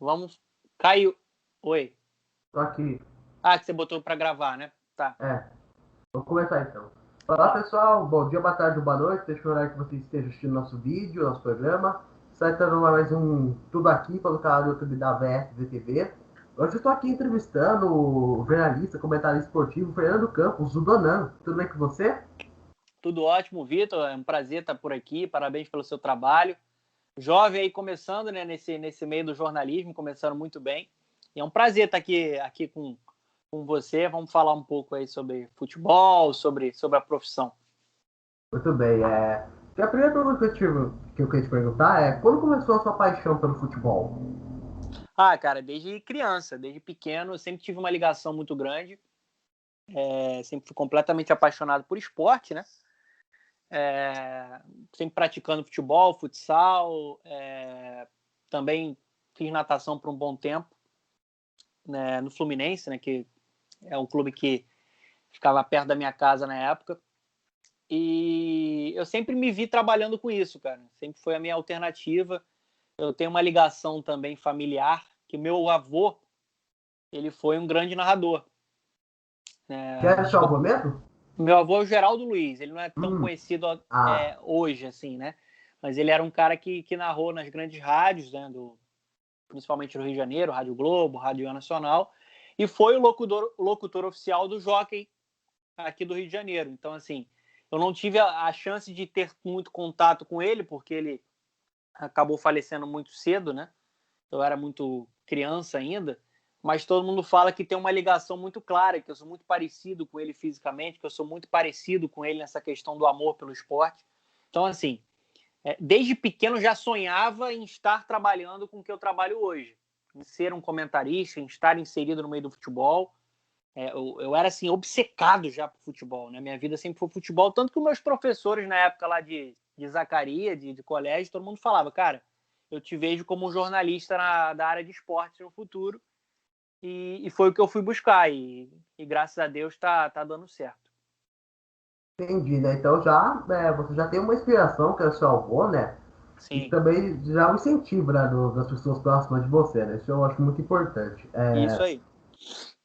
Vamos. Caiu. Oi. Tô aqui. Ah, que você botou para gravar, né? Tá. Vou começar então. Olá pessoal, bom dia, boa tarde, boa noite. Deixa eu horário que você esteja assistindo nosso vídeo, nosso programa. Está entrando mais um Tudo Aqui pelo canal do YouTube da VSVTV. Hoje eu estou aqui entrevistando o jornalista, comentarista esportivo Fernando Campos, o Donan. Tudo bem com você? Tudo ótimo, Vitor. É um prazer estar por aqui. Parabéns pelo seu trabalho. Jovem aí começando, né, nesse meio do jornalismo, começando muito bem. E é um prazer estar aqui com você. Vamos falar um pouco aí sobre futebol, sobre a profissão. Muito bem. A primeira pergunta que eu queria te perguntar é: quando começou a sua paixão pelo futebol? Ah, cara, desde criança, desde pequeno, eu sempre tive uma ligação muito grande. Sempre fui completamente apaixonado por esporte, né? Sempre praticando futebol, futsal. Também fiz natação por um bom tempo, né, no Fluminense, né, que é um clube que ficava perto da minha casa na época. E eu sempre me vi trabalhando com isso, cara. Sempre foi a minha alternativa. Eu tenho uma ligação também familiar, que meu avô, ele foi um grande narrador. Quer seu avô mesmo? Meu avô é o Geraldo Luiz. Ele não é tão Hum, conhecido ah, hoje, assim, né? Mas ele era um cara que narrou nas grandes rádios, né, principalmente no Rio de Janeiro, Rádio Globo, Rádio Nacional, e foi o locutor oficial do Jockey aqui do Rio de Janeiro. Então, assim, eu não tive a chance de ter muito contato com ele, porque ele acabou falecendo muito cedo, né? Eu era muito criança ainda, mas todo mundo fala que tem uma ligação muito clara, que eu sou muito parecido com ele fisicamente, que eu sou muito parecido com ele nessa questão do amor pelo esporte. Então, assim, desde pequeno já sonhava em estar trabalhando com o que eu trabalho hoje, em ser um comentarista, em estar inserido no meio do futebol. Eu era assim obcecado já por futebol, né? Minha vida sempre foi futebol, tanto que os meus professores na época lá de Zacaria, de colégio, todo mundo falava, cara, eu te vejo como um jornalista da área de esportes no futuro, e foi o que eu fui buscar, e graças a Deus tá dando certo. entendi, né? Então você já tem uma inspiração, que é o seu avô, né? E Sim, também já o incentivo, né, das pessoas próximas de você, né? Isso eu acho muito importante. isso aí.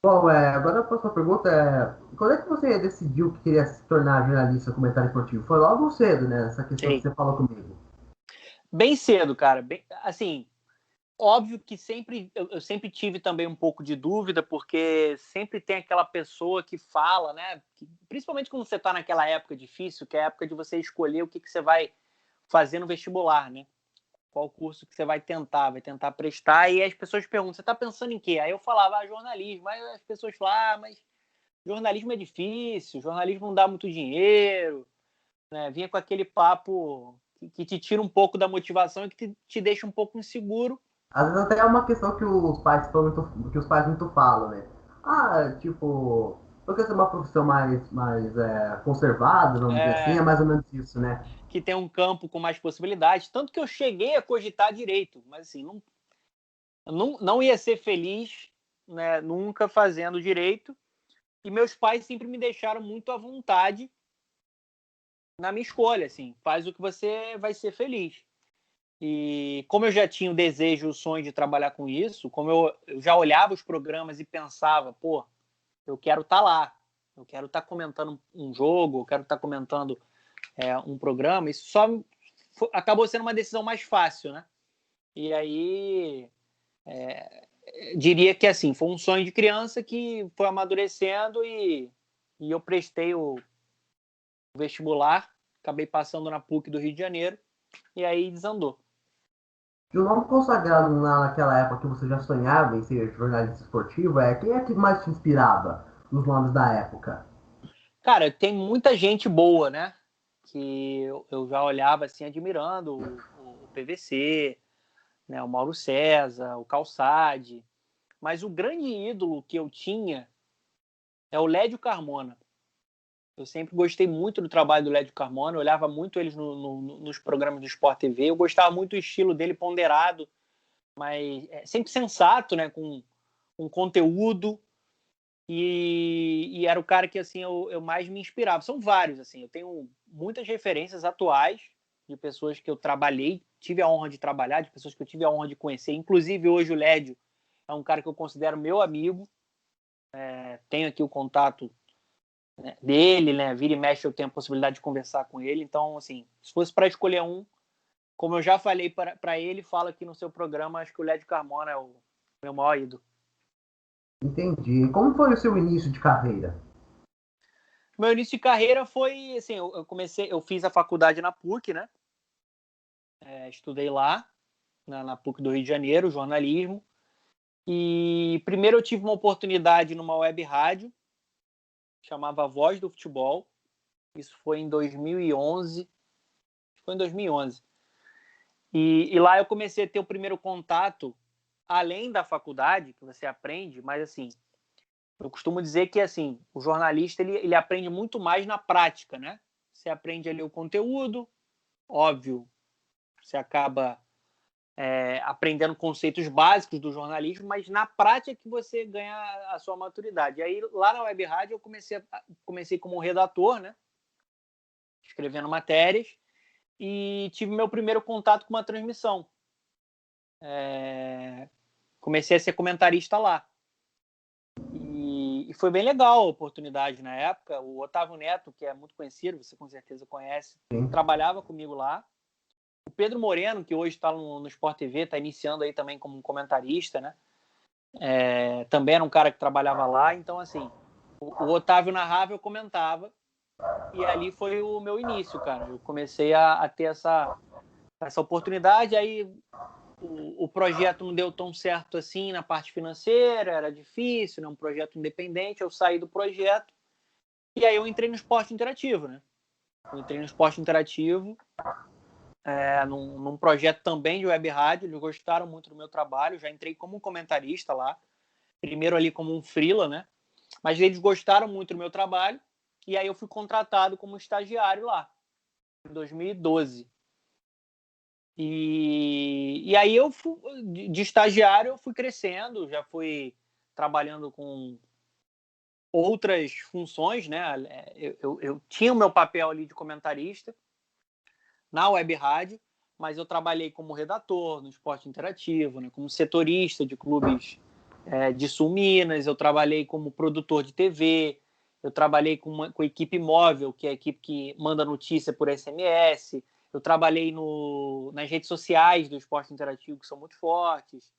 Bom, agora a próxima pergunta quando é que você decidiu que queria se tornar jornalista comentário esportivo? Foi logo cedo, né? Essa questão que Sim. você falou comigo. Bem cedo, cara. Bem, assim, óbvio que eu sempre tive também um pouco de dúvida, porque sempre tem aquela pessoa que fala, né? Principalmente quando você está naquela época difícil, que é a época de você escolher o que você vai fazer no vestibular, né? Qual curso que você vai tentar prestar, e as pessoas perguntam, você está pensando em quê? Aí eu falava, jornalismo. Aí as pessoas falam, mas jornalismo é difícil, jornalismo não dá muito dinheiro, né? Vinha com aquele papo que te tira um pouco da motivação e que te deixa um pouco inseguro. Às vezes até é uma questão que os pais muito falam, né? Ah, tipo, porque ser uma profissão mais conservada, vamos dizer assim, é É, mais ou menos isso, né? que tem um campo com mais possibilidades. Tanto que eu cheguei a cogitar direito, mas assim, não ia ser feliz, né, nunca fazendo direito. E meus pais sempre me deixaram muito à vontade na minha escolha, assim, faz o que você vai ser feliz. E como eu já tinha o desejo, o sonho de trabalhar com isso, como eu já olhava os programas e pensava, pô, eu quero estar lá, eu quero estar comentando um jogo, eu quero estar comentando um programa, isso só acabou sendo uma decisão mais fácil, né? E aí, diria que assim, foi um sonho de criança que foi amadurecendo e eu prestei o vestibular, acabei passando na PUC do Rio de Janeiro e aí desandou. De um nome consagrado naquela época que você já sonhava em ser jornalista esportivo, quem é que mais te inspirava nos nomes da época? Cara, tem muita gente boa, né? Que eu já olhava assim, admirando o PVC, né? O Mauro César, o Calçade. Mas o grande ídolo que eu tinha é o Lédio Carmona. Eu sempre gostei muito do trabalho do Lédio Carmona, eu olhava muito eles nos programas do Sport TV. Eu gostava muito do estilo dele ponderado, mas sempre sensato, né? Com conteúdo. E era o cara que assim eu mais me inspirava. São vários, assim. Eu tenho muitas referências atuais de pessoas que eu trabalhei tive a honra de trabalhar, de pessoas que eu tive a honra de conhecer. Inclusive, hoje o Lédio é um cara que eu considero meu amigo. Tenho aqui o contato, né, dele, né? Vira e mexe, eu tenho a possibilidade de conversar com ele. Então, assim, se fosse para escolher um, como eu já falei para ele, fala aqui no seu programa, acho que o Lédio Carmona é o meu maior ídolo. Entendi. E como foi o seu início de carreira? Meu início de carreira foi, assim, eu fiz a faculdade na PUC, né? Estudei lá, na PUC do Rio de Janeiro, jornalismo. E primeiro eu tive uma oportunidade numa web rádio, chamava Voz do Futebol. Isso foi em 2011. Foi em 2011. E lá eu comecei a ter o primeiro contato, além da faculdade, que você aprende, mas assim, eu costumo dizer que assim, o jornalista ele aprende muito mais na prática, né? Você aprende ali o conteúdo, óbvio, você acaba aprendendo conceitos básicos do jornalismo, mas na prática que você ganha a sua maturidade. E aí, lá na Web Rádio, eu comecei como redator, né? Escrevendo matérias, e tive meu primeiro contato com uma transmissão. Comecei a ser comentarista lá. E foi bem legal a oportunidade na época. O Otávio Neto, que é muito conhecido, você com certeza conhece, Sim. trabalhava comigo lá. O Pedro Moreno, que hoje está no Sport TV, está iniciando aí também como comentarista, né? Também era um cara que trabalhava lá. Então, assim, o Otávio narrava, eu comentava. E ali foi o meu início, cara. Eu comecei a ter essa oportunidade. Aí o projeto não deu tão certo assim na parte financeira, era difícil, né? Um projeto independente. Eu saí do projeto e aí eu entrei no esporte interativo, né? Eu entrei no esporte interativo, num projeto também de web rádio. Eles gostaram muito do meu trabalho. Já entrei como comentarista lá, primeiro ali como um freela, né? Mas eles gostaram muito do meu trabalho e aí eu fui contratado como estagiário lá, em 2012. E aí de estagiário eu fui crescendo, já fui trabalhando com outras funções, né? Eu tinha o meu papel ali de comentarista na web rádio, mas eu trabalhei como redator no esporte interativo, né? Como setorista de clubes de Sul Minas, eu trabalhei como produtor de TV, eu trabalhei com equipe móvel, que é a equipe que manda notícia por SMS, eu trabalhei nas redes sociais do esporte interativo, que são muito fortes,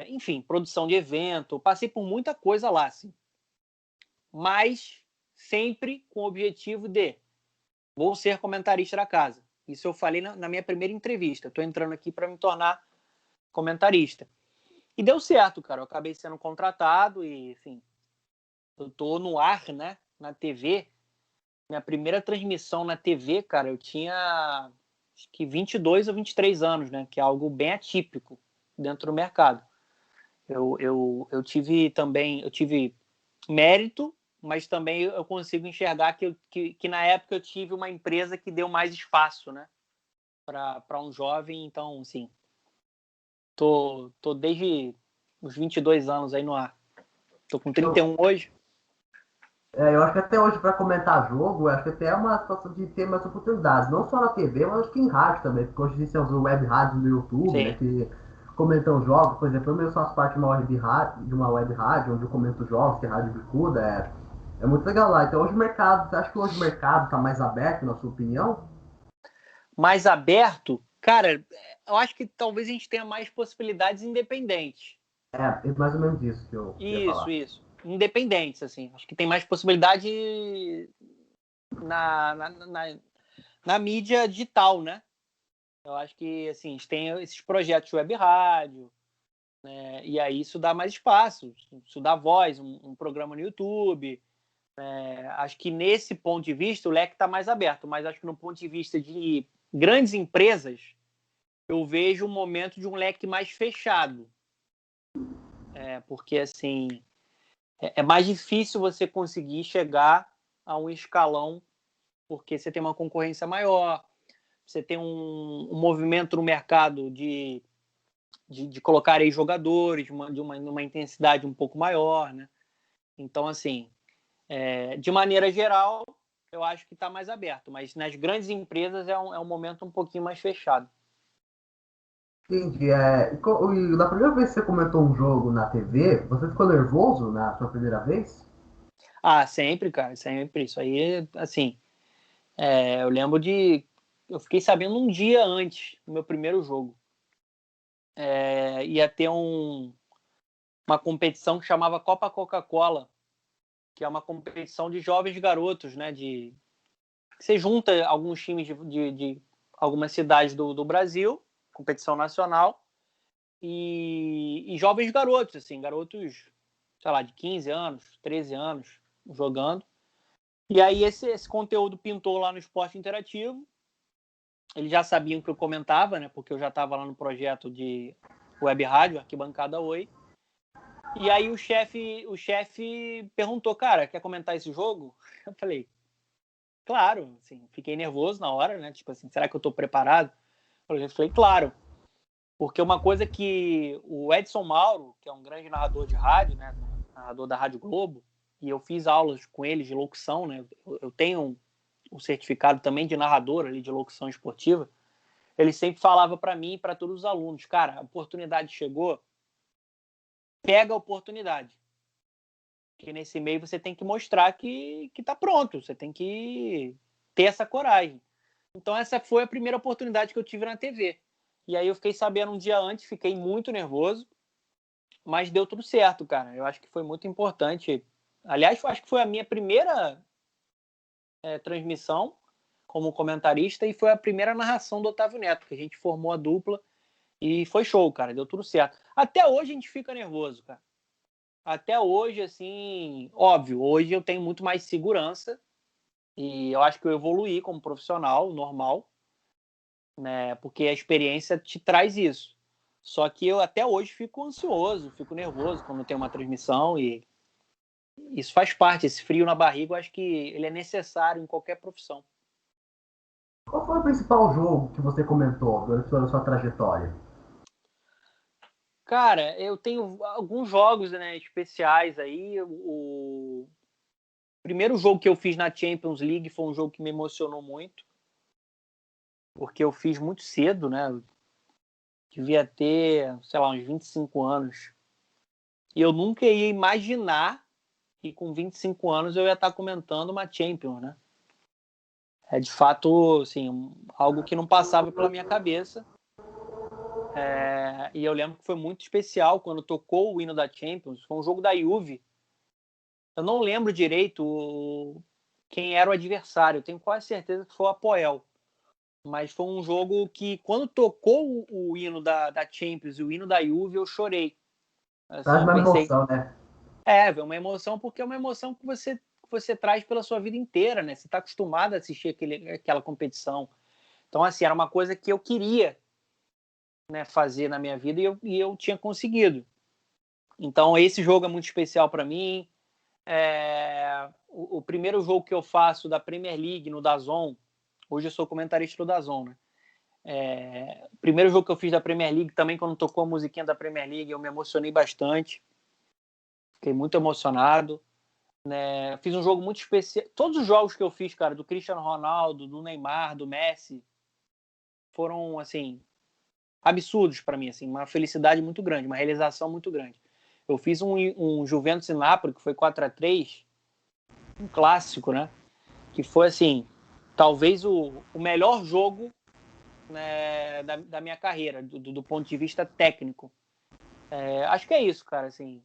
enfim, produção de evento, passei por muita coisa lá, assim. Mas sempre com o objetivo de vou ser comentarista da casa. Isso eu falei na minha primeira entrevista, estou entrando aqui para me tornar comentarista. E deu certo, cara. Eu acabei sendo contratado e, enfim, eu tô no ar, né? Na TV. Minha primeira transmissão na TV, cara, eu tinha acho que 22 ou 23 anos, né? Que é algo bem atípico dentro do mercado. Eu tive mérito, mas também eu consigo enxergar que na época eu tive uma empresa que deu mais espaço, né? Para um jovem. Então, assim, tô desde os 22 anos aí no ar. Tô com 31 hoje. Eu acho que até hoje, para comentar jogo, eu acho que até é uma situação de ter mais oportunidades. Não só na TV, mas acho que em rádio também. Porque hoje tem as web rádios no YouTube, né? Sim. Que comentam jogos. Por exemplo, eu mesmo faço parte de uma web rádio, onde eu comento jogos, que é Rádio Bicuda. É muito legal lá. Então hoje o mercado, você acha que hoje o mercado está mais aberto, na sua opinião? Mais aberto, cara, eu acho que talvez a gente tenha mais possibilidades independentes. É mais ou menos isso que eu ia Isso, falar. isso. Independentes, assim. Acho que tem mais possibilidade na, na, na, na mídia digital, né? Eu acho que, assim, a gente tem esses projetos de web rádio, né? E aí isso dá mais espaço, isso dá voz, um programa no YouTube. Acho que nesse ponto de vista o leque está mais aberto, mas acho que no ponto de vista de grandes empresas, eu vejo um momento de um leque mais fechado. Porque, assim, é mais difícil você conseguir chegar a um escalão, porque você tem uma concorrência maior, você tem um movimento no mercado de colocar aí jogadores numa intensidade um pouco maior, né? Então, assim, de maneira geral, eu acho que está mais aberto, mas nas grandes empresas é um momento um pouquinho mais fechado. Entendi. E na primeira vez que você comentou um jogo na TV, você ficou nervoso na sua primeira vez? Ah, sempre, cara, sempre. Isso aí, assim, eu lembro de... Eu fiquei sabendo um dia antes do meu primeiro jogo. Ia ter uma competição que chamava Copa Coca-Cola, que é uma competição de jovens garotos, né? Você junta alguns times de algumas cidades do Brasil, competição nacional, e jovens garotos, assim, garotos, sei lá, de 15 anos, 13 anos, jogando. E aí esse conteúdo pintou lá no Esporte Interativo. Eles já sabiam que eu comentava, né? Porque eu já estava lá no projeto de web rádio, Arquibancada Oi. E aí o chefe perguntou, cara, quer comentar esse jogo? Eu falei, claro, assim, fiquei nervoso na hora, né? Tipo assim, será que eu tô preparado? Eu falei, claro. Porque uma coisa que o Edson Mauro, que é um grande narrador de rádio, né? Narrador da Rádio Globo, e eu fiz aulas com ele de locução, né? Eu tenho um certificado também de narrador ali de locução esportiva. Ele sempre falava para mim e para todos os alunos, cara, a oportunidade chegou, pega a oportunidade. Porque nesse meio você tem que mostrar que tá pronto, você tem que ter essa coragem. Então essa foi a primeira oportunidade que eu tive na TV. E aí eu fiquei sabendo um dia antes, fiquei muito nervoso, mas deu tudo certo, cara. Eu acho que foi muito importante. Aliás, eu acho que foi a minha primeira transmissão como comentarista e foi a primeira narração do Otávio Neto, que a gente formou a dupla e foi show, cara. Deu tudo certo. Até hoje a gente fica nervoso, cara. Até hoje, assim, óbvio, hoje eu tenho muito mais segurança e eu acho que eu evoluí como profissional, normal, né? Porque a experiência te traz isso. Só que eu até hoje fico ansioso, fico nervoso quando tem uma transmissão e isso faz parte. Esse frio na barriga, eu acho que ele é necessário em qualquer profissão. Qual foi o principal jogo que você comentou durante toda a sua trajetória? Cara, eu tenho alguns jogos, né, especiais aí. O primeiro jogo que eu fiz na Champions League foi um jogo que me emocionou muito, porque eu fiz muito cedo, né? Eu devia ter, sei lá, uns 25 anos. E eu nunca ia imaginar que com 25 anos eu ia estar comentando uma Champions, né? É de fato, assim, algo que não passava pela minha cabeça. E eu lembro que foi muito especial quando tocou o hino da Champions. Foi um jogo da Juve. Eu não lembro direito quem era o adversário. Eu tenho quase certeza que foi o Apoel. Mas foi um jogo que, quando tocou o hino da Champions e o hino da Juve, eu chorei. Assim, Traz eu uma pensei, emoção, né? é uma emoção, porque é uma emoção que você traz pela sua vida inteira, né? Você está acostumado a assistir aquela competição. Então, assim, era uma coisa que eu queria, né, fazer na minha vida e eu tinha conseguido. Então, esse jogo é muito especial para mim. O primeiro jogo que eu faço da Premier League no DAZN, hoje eu sou comentarista do DAZN, né? O primeiro jogo que eu fiz da Premier League, também quando tocou a musiquinha da Premier League, eu me emocionei bastante. Fiquei muito emocionado. Né? Fiz um jogo muito especial. Todos os jogos que eu fiz, cara, do Cristiano Ronaldo, do Neymar, do Messi, foram, assim, absurdos para mim, assim, uma felicidade muito grande, uma realização muito grande. Eu fiz um Juventus e Napoli, que foi 4-3, um clássico, né? Que foi, assim, talvez o melhor jogo, né, da minha carreira, do ponto de vista técnico. Acho que é isso, cara, assim.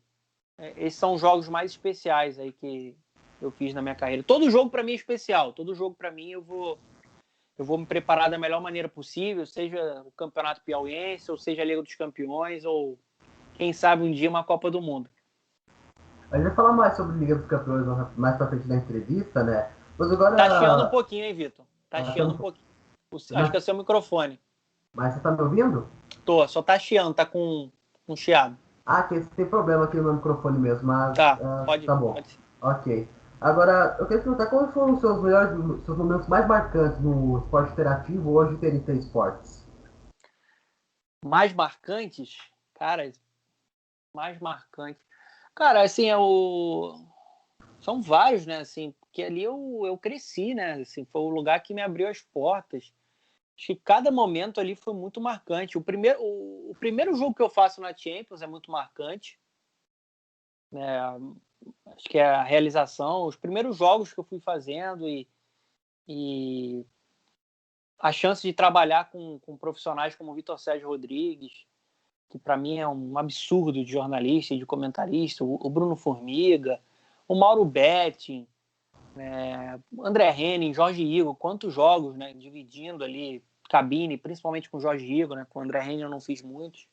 Esses são os jogos mais especiais aí que eu fiz na minha carreira. Todo jogo para mim é especial. Todo jogo para mim eu vou me preparar da melhor maneira possível, seja o Campeonato Piauiense, ou seja a Liga dos Campeões, ou quem sabe um dia uma Copa do Mundo. A gente vai falar mais sobre Liga dos Campeões mais pra frente da entrevista, né? Mas Tá chiando um agora. pouquinho, hein, Vitor? Tá chiando um pouquinho. Acho que é Mas, o seu microfone. mas você tá me ouvindo? Tô, só tá chiando, tá com um chiado. Ah, que tem problema aqui no meu microfone mesmo, mas Tá, pode, tá bom. pode ser. Ok. Agora, eu queria te perguntar quais foram os seus momentos mais marcantes no esporte interativo hoje em TNT Esportes? Mais marcantes? Cara, mais marcantes. Cara, assim, são vários, né? Assim, porque ali eu cresci, né? Assim, foi o lugar que me abriu as portas. Acho que cada momento ali foi muito marcante. O primeiro jogo que eu faço na Champions é muito marcante, né? Acho que é a realização, os primeiros jogos que eu fui fazendo e a chance de trabalhar com profissionais como o Vitor Sérgio Rodrigues, que para mim é um absurdo de jornalista e de comentarista, o Bruno Formiga, o Mauro Betting, André Henning, Jorge Igor, quantos jogos, né, dividindo ali cabine, principalmente com o Jorge Igor, né, com o André Henning eu não fiz muitos.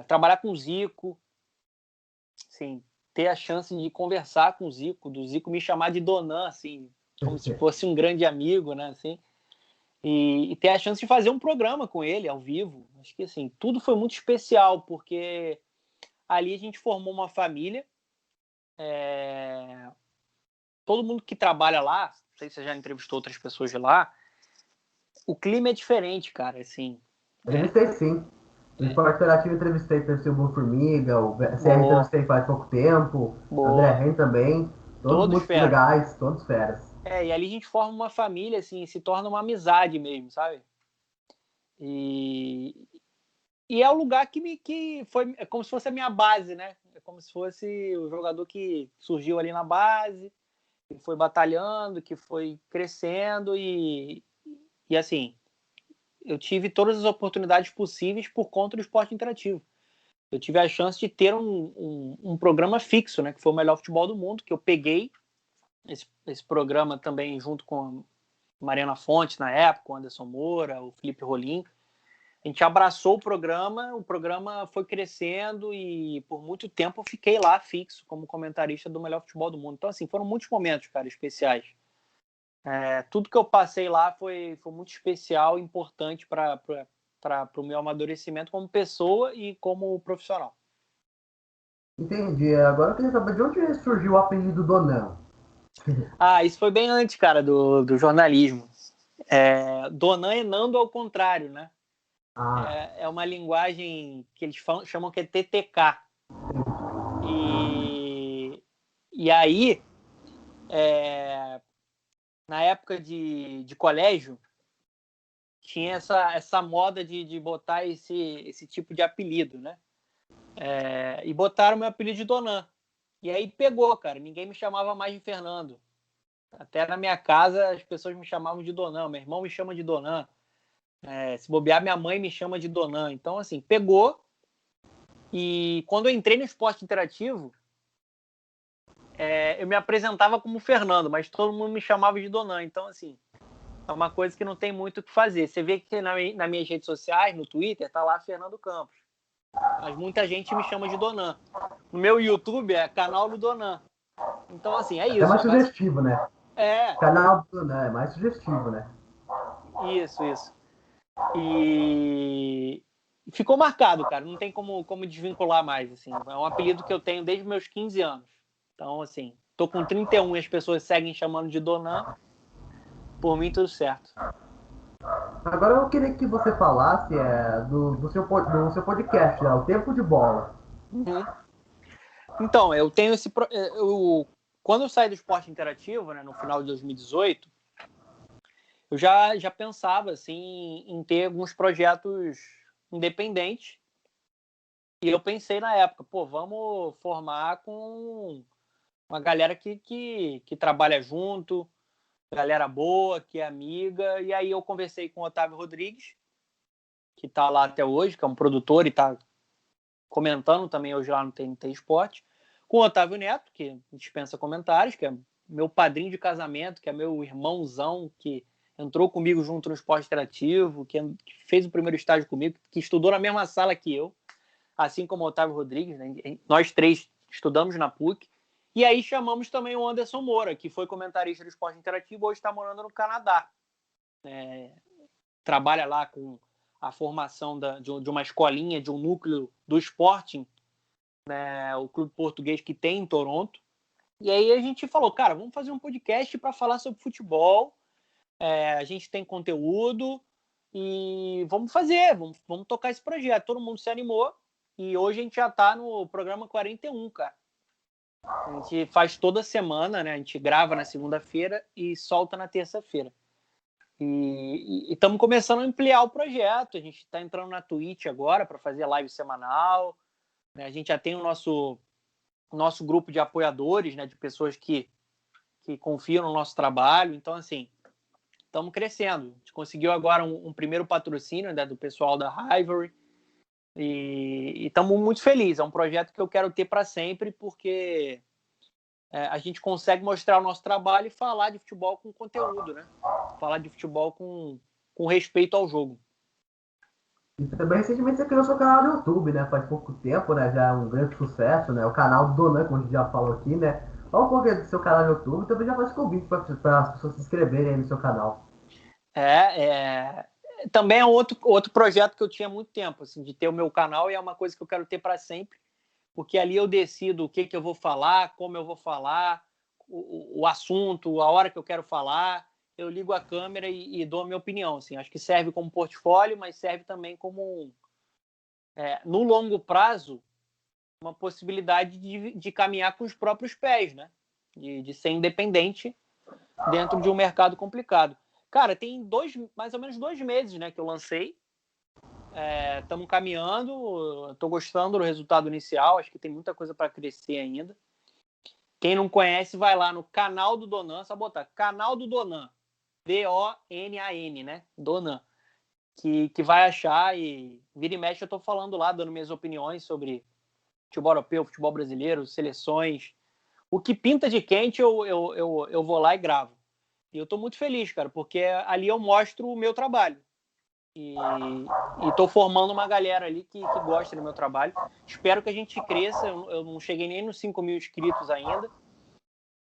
Trabalhar com o Zico, assim, ter a chance de conversar com o Zico, do Zico me chamar de Donan, assim, como se fosse um grande amigo, né, assim, e ter a chance de fazer um programa com ele ao vivo. Acho que assim, tudo foi muito especial, porque ali a gente formou uma família. Todo mundo que trabalha lá, não sei se você já entrevistou outras pessoas de lá, o clima é diferente, cara, assim. Entrevistei sim. No Esporte Interativo entrevistei o Bruno Formiga, o CR Boa, entrevistei faz pouco tempo, André boa. Ren também, todos Todos muito fera. legais, todos feras. E ali a gente forma uma família, assim, se torna uma amizade mesmo, sabe? E, e é o lugar que foi, é como se fosse a minha base, né? É como se fosse o jogador que surgiu ali na base, que foi batalhando, que foi crescendo e assim, eu tive todas as oportunidades possíveis por conta do esporte interativo. Eu tive a chance de ter um programa fixo, né, que foi o melhor futebol do mundo, que eu peguei esse programa também junto com a Mariana Fonte na época, o Anderson Moura, o Felipe Rolim. A gente abraçou o programa foi crescendo e por muito tempo eu fiquei lá fixo como comentarista do melhor futebol do mundo. Então, assim, foram muitos momentos, cara, especiais. Tudo que eu passei lá foi muito especial e importante para o meu amadurecimento como pessoa e como profissional. Entendi. Agora eu queria saber de onde surgiu o apelido Donão. Isso foi bem antes, cara, do jornalismo. Donan e Nando ao contrário, né? Ah, É uma linguagem que eles chamam que é TTK. E aí, na época de colégio, tinha essa moda de botar esse tipo de apelido, né? E botaram meu apelido de Donan. E aí pegou, cara. Ninguém me chamava mais de Fernando. Até na minha casa as pessoas me chamavam de Donan. Meu irmão me chama de Donan. Se bobear, minha mãe me chama de Donan. Então, assim, pegou. E quando eu entrei no esporte interativo, eu me apresentava como Fernando, mas todo mundo me chamava de Donan. Então, assim, é uma coisa que não tem muito o que fazer. Você vê que nas minhas redes sociais, no Twitter, tá lá Fernando Campos. Mas muita gente me chama de Donan. No meu YouTube é canal do Donan. Então, assim, é até isso. mais sugestivo, né? É, Canal do Donão é mais sugestivo, né? isso. E ficou marcado, cara. Não tem como desvincular mais, assim. É um apelido que eu tenho desde meus 15 anos. Então, assim, tô com 31 e as pessoas seguem chamando de Donan. Por mim, tudo certo. Agora eu queria que você falasse do seu podcast, o Tempo de Bola. Uhum. Então, eu tenho esse. Quando eu saí do esporte interativo, né, no final de 2018, eu já pensava assim, em ter alguns projetos independentes. E eu pensei na época, pô, vamos formar com uma galera que trabalha junto, galera boa, que é amiga. E aí eu conversei com o Otávio Rodrigues, que está lá até hoje, que é um produtor e está comentando também hoje lá no TNT Esporte, com o Otávio Neto, que dispensa comentários, que é meu padrinho de casamento, que é meu irmãozão, que entrou comigo junto no esporte interativo, que fez o primeiro estágio comigo, que estudou na mesma sala que eu, assim como o Otávio Rodrigues, né? Nós três estudamos na PUC. E aí chamamos também o Anderson Moura, que foi comentarista do esporte interativo, hoje está morando no Canadá. Trabalha lá com a formação de uma escolinha, de um núcleo do Sporting, o clube português que tem em Toronto. E aí a gente falou, cara, vamos fazer um podcast para falar sobre futebol. A gente tem conteúdo e vamos fazer, vamos tocar esse projeto. Todo mundo se animou e hoje a gente já está no programa 41, cara. A gente faz toda semana, né? A gente grava na segunda-feira e solta na terça-feira. E estamos começando a ampliar o projeto. A gente está entrando na Twitch agora para fazer live semanal, né? A gente já tem o nosso grupo de apoiadores, né, de pessoas que confiam no nosso trabalho. Então, assim, estamos crescendo. A gente conseguiu agora um primeiro patrocínio, né, do pessoal da Hivory, e estamos muito felizes. É um projeto que eu quero ter para sempre, porque a gente consegue mostrar o nosso trabalho e falar de futebol com conteúdo, né? Falar de futebol com respeito ao jogo. E também recentemente você criou seu canal no YouTube, né? Faz pouco tempo, né? Já é um grande sucesso, né? O canal do Donan, como a gente já falou aqui, né? Fala um pouquinho do seu canal no YouTube, também já faz convite para as pessoas se inscreverem aí no seu canal. Também é outro projeto que eu tinha há muito tempo, assim, de ter o meu canal, e é uma coisa que eu quero ter para sempre, porque ali eu decido o que eu vou falar, como eu vou falar, o assunto, a hora que eu quero falar. Eu ligo a câmera e dou a minha opinião. Assim, acho que serve como portfólio, mas serve também como, no longo prazo, uma possibilidade de caminhar com os próprios pés, né? De ser independente dentro de um mercado complicado. Cara, tem mais ou menos 2 meses, né, que eu lancei. Estamos caminhando, estou gostando do resultado inicial, acho que tem muita coisa para crescer ainda. Quem não conhece, vai lá no canal do Donan, só botar canal do Donan, D-O-N-A-N, né? Donan, que vai achar, e vira e mexe eu estou falando lá, dando minhas opiniões sobre futebol europeu, futebol brasileiro, seleções. O que pinta de quente eu vou lá e gravo. E eu estou muito feliz, cara, porque ali eu mostro o meu trabalho. E estou formando uma galera ali que gosta do meu trabalho. Espero que a gente cresça. Eu não cheguei nem nos 5 mil inscritos ainda,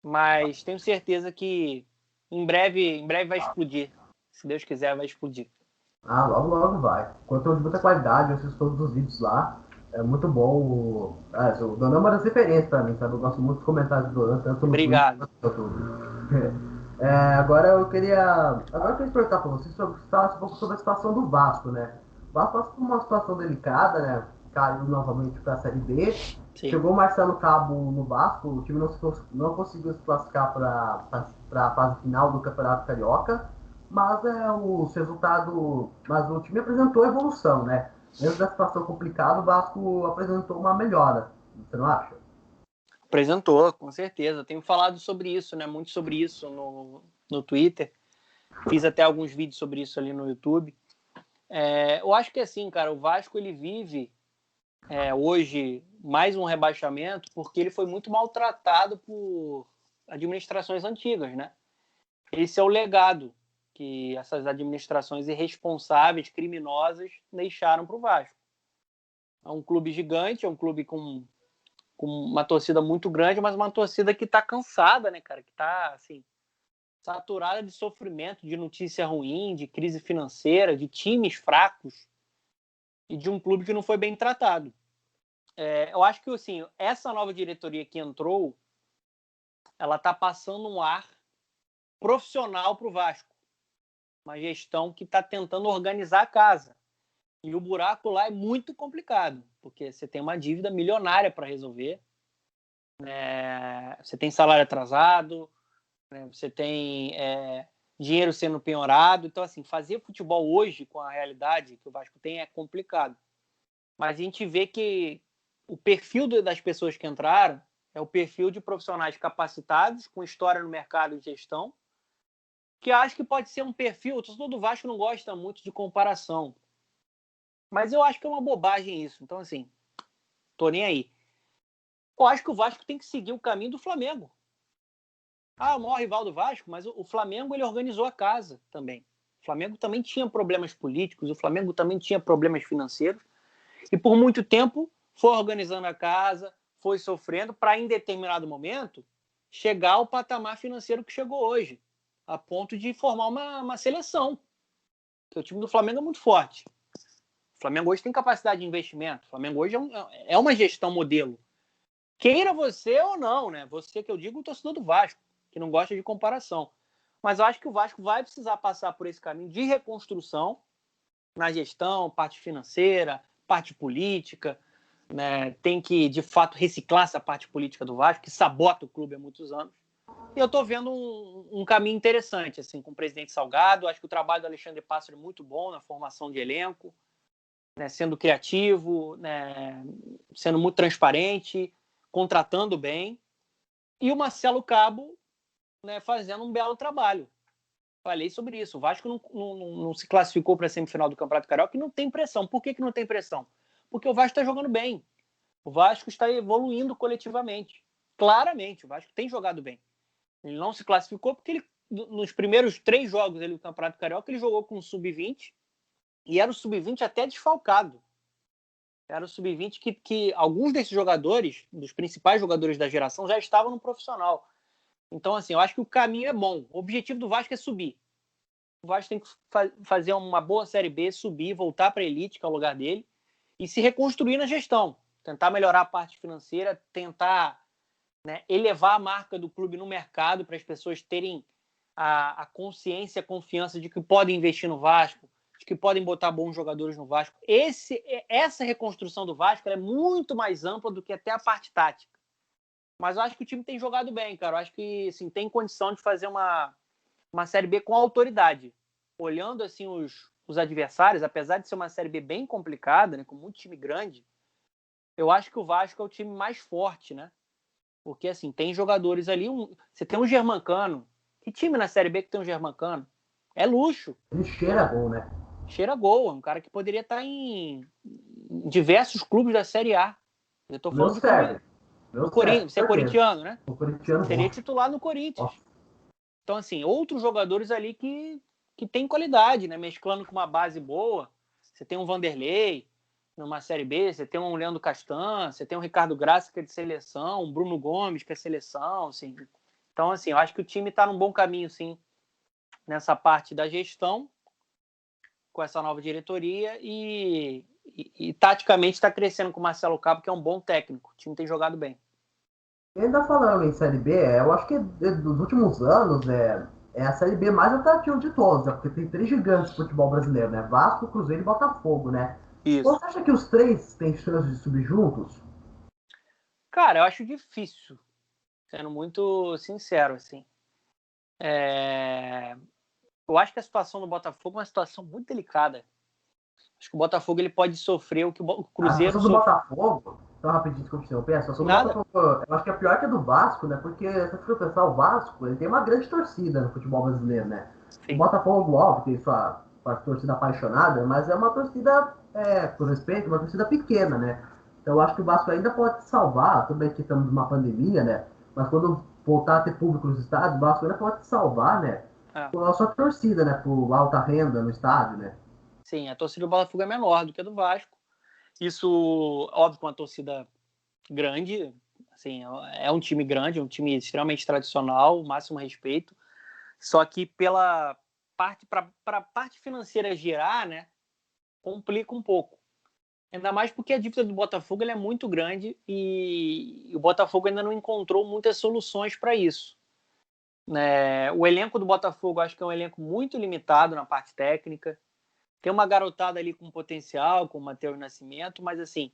mas tenho certeza que em breve vai explodir. Se Deus quiser, vai explodir. Ah, logo, logo vai. Conteúdo de muita qualidade, eu assisto todos os vídeos lá. É muito bom. O Donan é uma das referências pra mim, sabe? Eu gosto muito dos comentários do Donan, tanto no Twitter Obrigado. quanto no YouTube. Agora eu queria perguntar para você sobre um pouco sobre a situação do Vasco, né? O Vasco passa por uma situação delicada, né? Caiu novamente para a Série B. Sim. Chegou o Marcelo Cabo no Vasco, o time não conseguiu se classificar para a fase final do Campeonato Carioca, mas mas o time apresentou evolução, né? Mesmo da situação complicada, o Vasco apresentou uma melhora. Você não acha? Apresentou, com certeza. Tenho falado sobre isso, né? Muito sobre isso no Twitter. Fiz até alguns vídeos sobre isso ali no YouTube. Eu acho que assim, cara, o Vasco ele vive hoje mais um rebaixamento porque ele foi muito maltratado por administrações antigas, né? Esse é o legado que essas administrações irresponsáveis, criminosas, deixaram para o Vasco. É um clube gigante, é um clube com uma torcida muito grande, mas uma torcida que está cansada, né, cara? Que está, assim, saturada de sofrimento, de notícia ruim, de crise financeira, de times fracos e de um clube que não foi bem tratado. Eu acho que, assim, essa nova diretoria que entrou, ela está passando um ar profissional para o Vasco. Uma gestão que está tentando organizar a casa. E o buraco lá é muito complicado, porque você tem uma dívida milionária para resolver, você tem salário atrasado, né? Você tem dinheiro sendo penhorado. Então, assim, fazer futebol hoje com a realidade que o Vasco tem é complicado. Mas a gente vê que o perfil das pessoas que entraram é o perfil de profissionais capacitados, com história no mercado de gestão, que acho que pode ser um perfil. O torcedor do Vasco não gosta muito de comparação, mas eu acho que é uma bobagem isso. Então, assim, tô nem aí. Eu acho que o Vasco tem que seguir o caminho do Flamengo. O maior rival do Vasco, mas o Flamengo ele organizou a casa também. O Flamengo também tinha problemas políticos, o Flamengo também tinha problemas financeiros, e por muito tempo foi organizando a casa, foi sofrendo para, em determinado momento, chegar ao patamar financeiro que chegou hoje, a ponto de formar uma seleção. Porque o time do Flamengo é muito forte. O Flamengo hoje tem capacidade de investimento. O Flamengo hoje é uma gestão modelo. Queira você ou não, né? Você que eu digo, o torcedor do Vasco, que não gosta de comparação. Mas eu acho que o Vasco vai precisar passar por esse caminho de reconstrução na gestão, parte financeira, parte política, né? Tem que, de fato, reciclar essa parte política do Vasco, que sabota o clube há muitos anos. E eu estou vendo um caminho interessante, assim, com o presidente Salgado. Acho que o trabalho do Alexandre Pássaro é muito bom na formação de elenco, né, sendo criativo, né, sendo muito transparente, contratando bem. E o Marcelo Cabo, né, fazendo um belo trabalho. Falei sobre isso. O Vasco não se classificou para a semifinal do Campeonato Carioca e não tem pressão. Por que não tem pressão? Porque o Vasco está jogando bem. O Vasco está evoluindo coletivamente. Claramente, o Vasco tem jogado bem. Ele não se classificou porque ele, nos primeiros 3 jogos do Campeonato Carioca, ele jogou com o Sub-20 e era o Sub-20 até desfalcado. Era o Sub-20 que alguns desses jogadores, dos principais jogadores da geração, já estavam no profissional. Então, assim, eu acho que o caminho é bom. O objetivo do Vasco é subir. O Vasco tem que fazer uma boa Série B, subir, voltar para a elite, que é o lugar dele, e se reconstruir na gestão. Tentar melhorar a parte financeira, tentar, né, elevar a marca do clube no mercado para as pessoas terem a consciência, a confiança de que podem investir no Vasco, de que podem botar bons jogadores no Vasco. Essa reconstrução do Vasco é muito mais ampla do que até a parte tática. Mas eu acho que o time tem jogado bem, cara. Eu acho que assim, tem condição de fazer uma Série B com autoridade. Olhando assim os adversários, apesar de ser uma Série B bem complicada, né, com muito time grande, eu acho que o Vasco é o time mais forte, né? Porque assim, tem jogadores ali, você tem um Germancano. Que time na Série B que tem um Germancano? É luxo. Ele cheira gol, né? Cheira gol, é um cara que poderia estar em diversos clubes da Série A. Eu tô falando Meu de serve. no Corinthians. Você é corintiano, né? O corintiano Seria bom. titular no Corinthians. Nossa. Então, assim, outros jogadores ali que tem qualidade, né? Mesclando com uma base boa. Você tem um Vanderlei numa Série B, você tem um Leandro Castan, você tem um Ricardo Graça, que é de seleção, um Bruno Gomes, que é seleção, assim. Então, assim, eu acho que o time está num bom caminho, sim, nessa parte da gestão, com essa nova diretoria e taticamente está crescendo com o Marcelo Cabo, que é um bom técnico. O time tem jogado bem. E ainda falando em Série B, eu acho que dos últimos anos é a Série B mais atrativa de todos, né? Porque tem 3 gigantes do futebol brasileiro, né? Vasco, Cruzeiro e Botafogo, né? Isso. Você acha que os 3 têm chance de subir juntos? Cara, eu acho difícil, sendo muito sincero, assim. Eu acho que a situação do Botafogo é uma situação muito delicada. Acho que o Botafogo ele pode sofrer o que o A Cruzeiro situação do sofreu. Botafogo, então rapidinho, desculpa interromper, a situação do Nada. Botafogo, eu acho que é pior que a do Vasco, né? Porque se você for pensar, o Vasco, ele tem uma grande torcida no futebol brasileiro, né? O Sim. Botafogo, óbvio, tem sua torcida apaixonada, mas é uma torcida, por respeito, uma torcida pequena, né? Então eu acho que o Vasco ainda pode salvar, tudo bem que estamos numa pandemia, né? Mas quando voltar a ter público nos estádios, o Vasco ainda pode salvar, né? É. Com a sua torcida, né? Por alta renda no estádio, né? Sim, a torcida do Botafogo é menor do que a do Vasco. Isso, óbvio, com uma torcida grande, assim, é um time grande, um time extremamente tradicional, máximo respeito. Só que pela parte para a parte financeira girar, né, complica um pouco. Ainda mais porque a dívida do Botafogo é muito grande e o Botafogo ainda não encontrou muitas soluções para isso. O elenco do Botafogo acho que é um elenco muito limitado na parte técnica. Tem uma garotada ali com potencial, com o Matheus Nascimento, mas assim,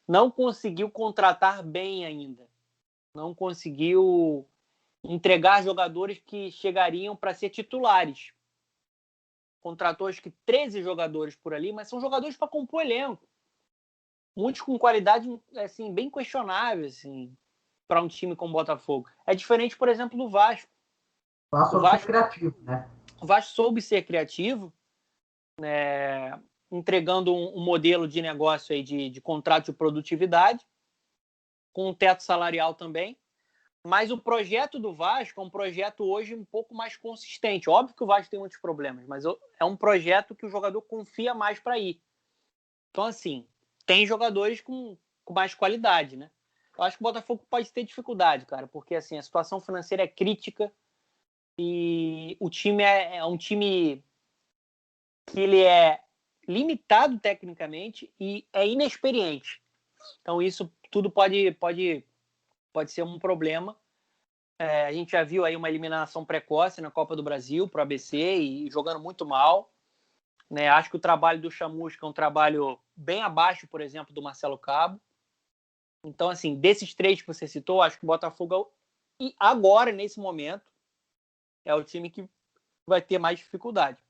não conseguiu contratar bem ainda. Não conseguiu entregar jogadores que chegariam para ser titulares. Contratou acho que 13 jogadores por ali, mas são jogadores para compor elenco. Muitos com qualidade assim, bem questionável assim, para um time como o Botafogo. É diferente, por exemplo, do Vasco. O Vasco O soube ser Vasco, criativo, né? o Vasco soube ser criativo, entregando um modelo de negócio aí de contrato de produtividade, com um teto salarial também. Mas o projeto do Vasco é um projeto hoje um pouco mais consistente. Óbvio que o Vasco tem muitos problemas, mas é um projeto que o jogador confia mais para ir. Então, assim, tem jogadores com mais qualidade, né? Eu acho que o Botafogo pode ter dificuldade, cara, porque assim, a situação financeira é crítica e o time é um time que ele é limitado tecnicamente e é inexperiente. Então, isso tudo pode ser um problema. A gente já viu aí uma eliminação precoce na Copa do Brasil para o ABC e jogando muito mal. Né? Acho que o trabalho do Chamusca é um trabalho bem abaixo, por exemplo, do Marcelo Cabo. Então, assim, desses 3 que você citou, acho que o Botafogo E agora, nesse momento, é o time que vai ter mais dificuldade.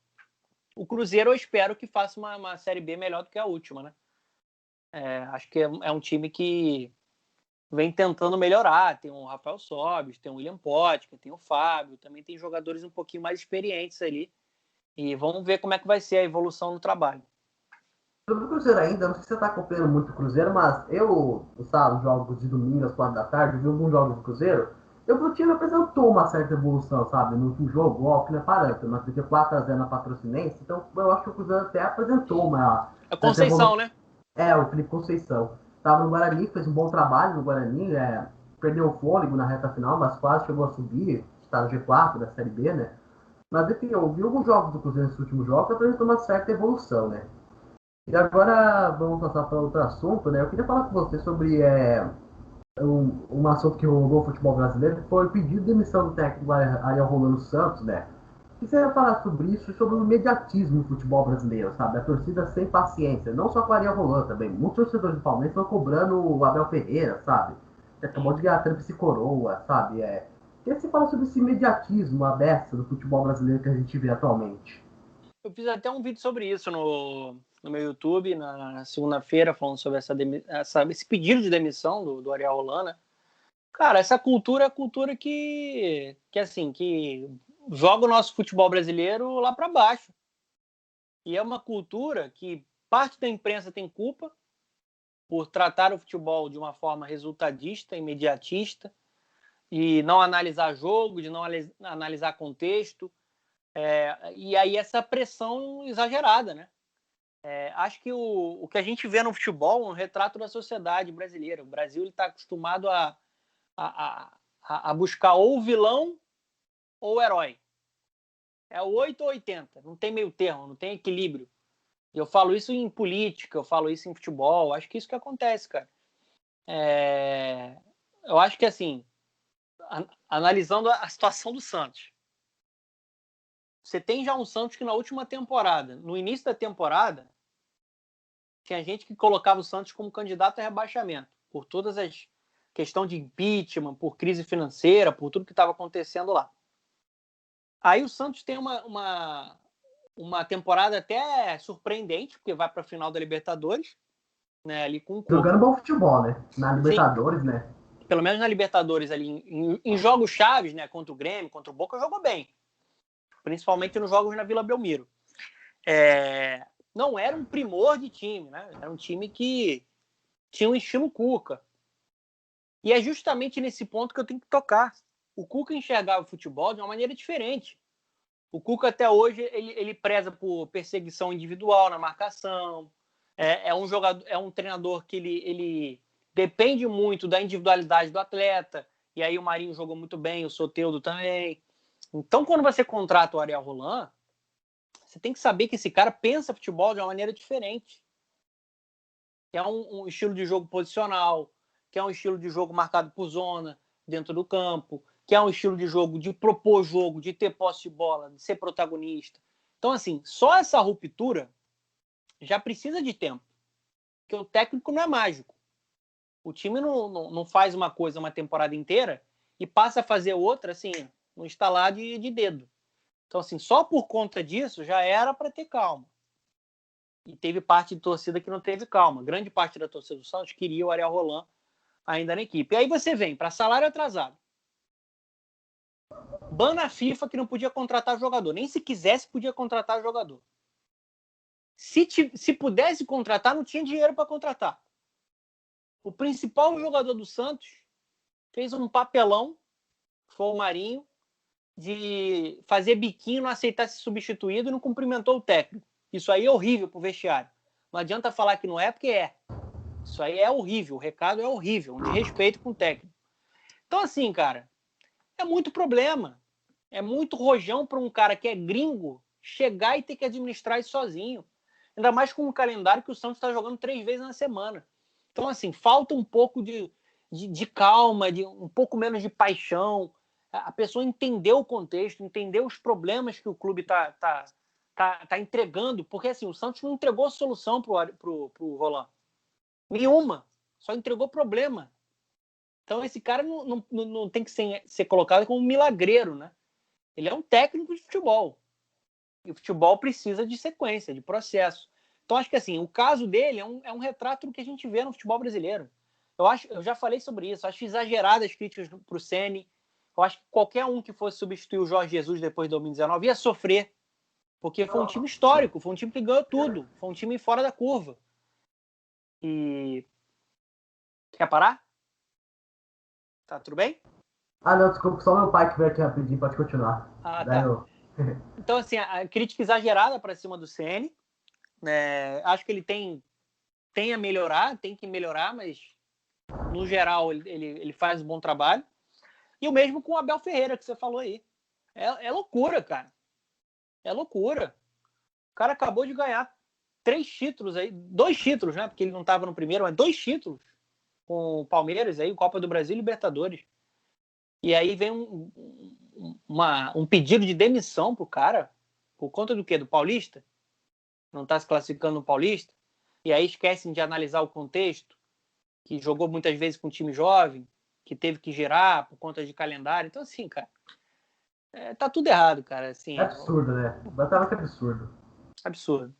O Cruzeiro, eu espero que faça uma Série B melhor do que a última, né? Acho que é um time que vem tentando melhorar. Tem o Rafael Sobis, tem o William Potker, tem o Fábio, também tem jogadores um pouquinho mais experientes ali. E vamos ver como é que vai ser a evolução no trabalho. Sobre o Cruzeiro ainda, não sei se você está acompanhando muito o Cruzeiro, mas sabe, jogos de domingo às 4 da tarde, vi alguns jogos do Cruzeiro, eu vi o time apresentou uma certa evolução, sabe? No último jogo, ó, que não é parâmetro, mas porque 4-0 na Patrocinense, então eu acho que o Cruzeiro até apresentou uma A certa Conceição, evolução. né? O Felipe Conceição. Tava no Guarani, fez um bom trabalho no Guarani, perdeu o fôlego na reta final, mas quase chegou a subir, está no G4 da Série B, né? Mas enfim, eu vi alguns jogos do Cruzeiro nesse último jogo que apresentou uma certa evolução, né? E agora vamos passar para outro assunto, né? Eu queria falar com você sobre um assunto que rolou no futebol brasileiro, que foi o pedido de demissão do técnico Ariel Rolando Santos, né? E você vai falar sobre isso e sobre o imediatismo no futebol brasileiro, sabe? A torcida sem paciência, não só com o Ariel Rolando também. Muitos torcedores do Palmeiras estão cobrando o Abel Ferreira, sabe? Que acabou de ganhar a tríplice coroa, sabe? Queria que você fala sobre esse imediatismo, a beça do futebol brasileiro que a gente vê atualmente. Eu fiz até um vídeo sobre isso no meu YouTube, na segunda-feira, falando sobre esse pedido de demissão do Ariel Holan, né? Cara, essa cultura é a cultura que joga o nosso futebol brasileiro lá para baixo. E é uma cultura que parte da imprensa tem culpa por tratar o futebol de uma forma resultadista, imediatista, e não analisar jogo, de não analisar contexto. E aí essa pressão exagerada, né? Acho que o que a gente vê no futebol é um retrato da sociedade brasileira. O Brasil está acostumado a buscar ou vilão ou herói. É o 8 ou 80, não tem meio termo, não tem equilíbrio. Eu falo isso em política, eu falo isso em futebol, acho que isso que acontece, cara. Eu acho que, assim, analisando a situação do Santos, você tem já um Santos que na última temporada, no início da temporada, tinha gente que colocava o Santos como candidato a rebaixamento, por todas as questões de impeachment, por crise financeira, por tudo que estava acontecendo lá. Aí o Santos tem uma temporada até surpreendente, porque vai para a final da Libertadores, né, ali com o Cuca. Jogando bom futebol, né? Na Sim, Libertadores, né? pelo menos na Libertadores ali, em jogos chaves, né, contra o Grêmio, contra o Boca, jogou bem. Principalmente nos jogos na Vila Belmiro. Não era um primor de time, né? Era um time que tinha um estilo Cuca. E é justamente nesse ponto que eu tenho que tocar. O Cuca enxergava o futebol de uma maneira diferente. O Cuca até hoje ele preza por perseguição individual na marcação. É um treinador que ele depende muito da individualidade do atleta. E aí o Marinho jogou muito bem, o Soteldo também. Então, quando você contrata o Ariel Rolland, você tem que saber que esse cara pensa futebol de uma maneira diferente. Que é um estilo de jogo posicional, que é um estilo de jogo marcado por zona dentro do campo, que é um estilo de jogo de propor jogo, de ter posse de bola, de ser protagonista. Então, assim, só essa ruptura já precisa de tempo, porque o técnico não é mágico. O time não faz uma coisa uma temporada inteira e passa a fazer outra, assim, no estalar de dedo. Então, assim, só por conta disso já era para ter calma. E teve parte de torcida que não teve calma. Grande parte da torcida do Santos queria o Ariel Rolland ainda na equipe. E aí você vem para salário atrasado. Bana a FIFA que não podia contratar jogador. Nem se quisesse podia contratar jogador. Se pudesse contratar, não tinha dinheiro para contratar. O principal jogador do Santos fez um papelão, foi o Marinho, de fazer biquinho, não aceitar ser substituído e não cumprimentou o técnico. Isso aí é horrível pro vestiário. Não adianta falar que não é, porque é. Isso aí é horrível, o recado é horrível, um desrespeito com o técnico. Então, assim, cara, é muito problema. É muito rojão para um cara que é gringo chegar e ter que administrar isso sozinho. Ainda mais com um calendário que o Santos está jogando 3 vezes na semana. Então, assim, falta um pouco de calma, de um pouco menos de paixão. A pessoa entender o contexto, entender os problemas que o clube tá entregando. Porque, assim, o Santos não entregou solução pro Rolland. Nenhuma. Só entregou problema. Então esse cara não tem que ser colocado como um milagreiro, né? Ele é um técnico de futebol. E o futebol precisa de sequência, de processo. Então acho que assim, o caso dele é um retrato do que a gente vê no futebol brasileiro. Eu já falei sobre isso, acho exagerado as críticas para o Ceni. Eu acho que qualquer um que fosse substituir o Jorge Jesus depois de 2019 ia sofrer, porque foi um time histórico, foi um time que ganhou tudo, foi um time fora da curva. E quer parar? Tá tudo bem? Ah, não, desculpa, só meu pai que veio aqui rapidinho, pode continuar. Ah, Daí tá. eu... Então, assim, a crítica exagerada para cima do Ceni, né? Acho que ele tem a melhorar, tem que melhorar, mas no geral ele faz um bom trabalho. E o mesmo com o Abel Ferreira, que você falou aí. É loucura, cara. É loucura. O cara acabou de ganhar 3 títulos aí, 2 títulos, né? Porque ele não estava no primeiro, mas 2 títulos com o Palmeiras aí, Copa do Brasil e Libertadores. E aí vem um pedido de demissão pro cara, por conta do quê? Do Paulista? Não está se classificando no Paulista? E aí esquecem de analisar o contexto, que jogou muitas vezes com um time jovem, que teve que girar por conta de calendário. Então, assim, cara, tá tudo errado, cara. Assim, É absurdo, né? Completamente absurdo. absurdo.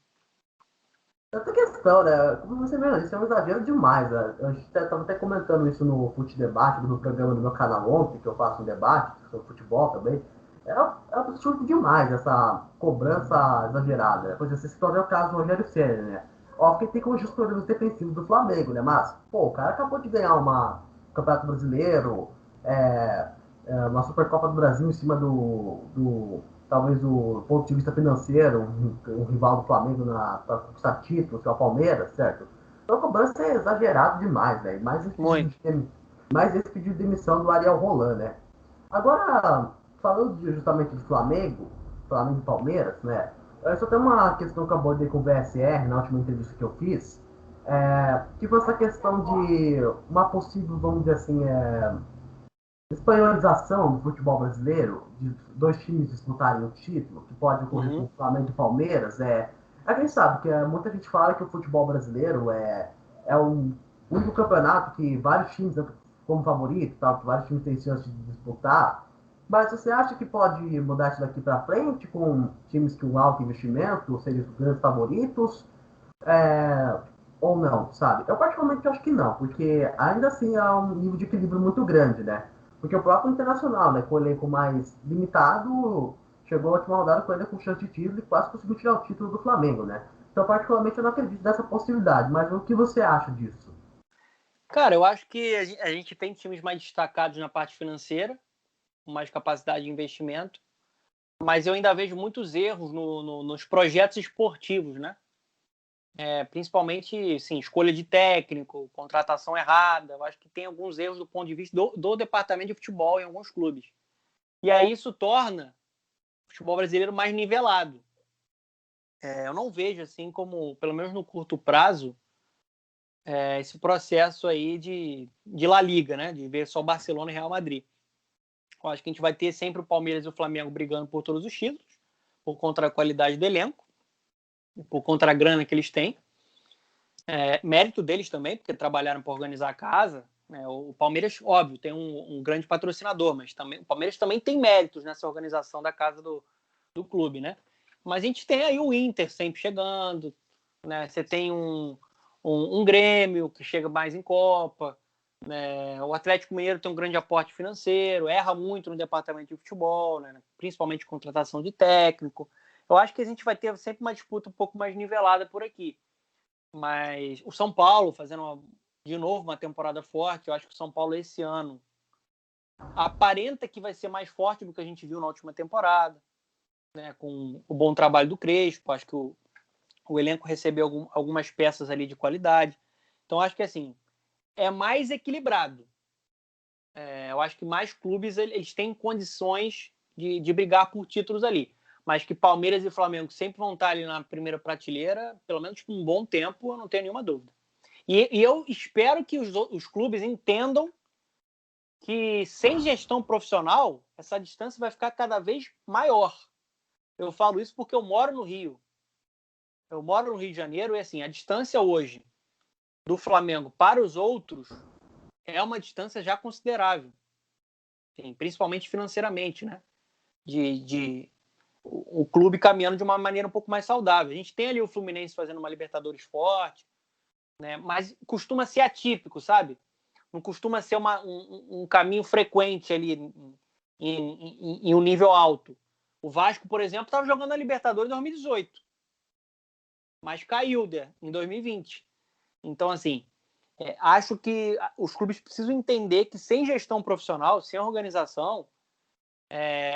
Outra questão, né? Como você vê, isso é um exagero demais. Né? A gente estava até comentando isso no Fute Debate, no programa do meu canal ontem, que eu faço um debate sobre futebol também. É absurdo demais essa cobrança exagerada. Né? Por exemplo, você citou o caso do Rogério Ceni, né? Óbvio que tem como gestores defensivos do Flamengo, né? Mas, pô, o cara acabou de ganhar um Campeonato Brasileiro, uma Supercopa do Brasil em cima do talvez do ponto de vista financeiro, um rival do Flamengo para conquistar títulos, que é o Palmeiras, certo? Então a cobrança é exagerado demais, velho. Muito. Mais esse pedido de demissão do Ariel Roland, né? Agora, falando justamente do Flamengo e Palmeiras, né? Eu só tem uma questão que eu abordei com o VSR na última entrevista que eu fiz, que foi essa questão de uma possível, vamos dizer assim, espanholização do futebol brasileiro, de 2 times disputarem o título, que pode ocorrer com o Flamengo e Palmeiras, a gente sabe que muita gente fala que o futebol brasileiro é um único campeonato que vários times, como favorito, tal, que vários times têm chance de disputar. Mas você acha que pode mudar isso daqui para frente, com times que um alto investimento, ou seja, os grandes favoritos? É, ou não, sabe? Eu particularmente acho que não, porque ainda assim há um nível de equilíbrio muito grande, né? Porque o próprio Internacional, né, com o elenco mais limitado, chegou a última rodada com o elenco com chance de título e quase conseguiu tirar o título do Flamengo, né? Então, particularmente, eu não acredito nessa possibilidade, mas o que você acha disso? Cara, eu acho que a gente tem times mais destacados na parte financeira, com mais capacidade de investimento, mas eu ainda vejo muitos erros nos projetos esportivos, né? Principalmente, sim, escolha de técnico, contratação errada. Eu acho que tem alguns erros do ponto de vista do departamento de futebol em alguns clubes. E aí isso torna o futebol brasileiro mais nivelado. Eu não vejo assim como, pelo menos no curto prazo, esse processo aí de La Liga, né? De ver só Barcelona e Real Madrid. Eu acho que a gente vai ter sempre o Palmeiras e o Flamengo brigando por todos os títulos, por conta da qualidade do elenco, por conta da grana que eles têm. Mérito deles também, porque trabalharam para organizar a casa. Né? O Palmeiras, óbvio, tem um grande patrocinador, mas também, o Palmeiras também tem méritos nessa organização da casa do clube, né? Mas a gente tem aí o Inter sempre chegando, né? Você tem um Grêmio que chega mais em Copa, né? O Atlético Mineiro tem um grande aporte financeiro, erra muito no departamento de futebol, né? Principalmente contratação de técnico. Eu acho que a gente vai ter sempre uma disputa um pouco mais nivelada por aqui. Mas o São Paulo fazendo de novo uma temporada forte, eu acho que o São Paulo esse ano aparenta que vai ser mais forte do que a gente viu na última temporada, né? Com o bom trabalho do Crespo, acho que o elenco recebeu algumas peças ali de qualidade. Então acho que assim é mais equilibrado. Eu acho que mais clubes eles têm condições de brigar por títulos ali. Mas que Palmeiras e Flamengo sempre vão estar ali na primeira prateleira, pelo menos por um bom tempo, eu não tenho nenhuma dúvida. E eu espero que os clubes entendam que sem gestão profissional, essa distância vai ficar cada vez maior. Eu falo isso porque eu moro no Rio. Eu moro no Rio de Janeiro e assim, a distância hoje do Flamengo para os outros é uma distância já considerável, sim, principalmente financeiramente, né? O clube caminhando de uma maneira um pouco mais saudável. A gente tem ali o Fluminense fazendo uma Libertadores forte, né? Mas costuma ser atípico, sabe? Não costuma ser um caminho frequente ali em um nível alto. O Vasco, por exemplo, estava jogando a Libertadores em 2018, mas caiu em 2020. Então, assim, acho que os clubes precisam entender que sem gestão profissional, sem organização,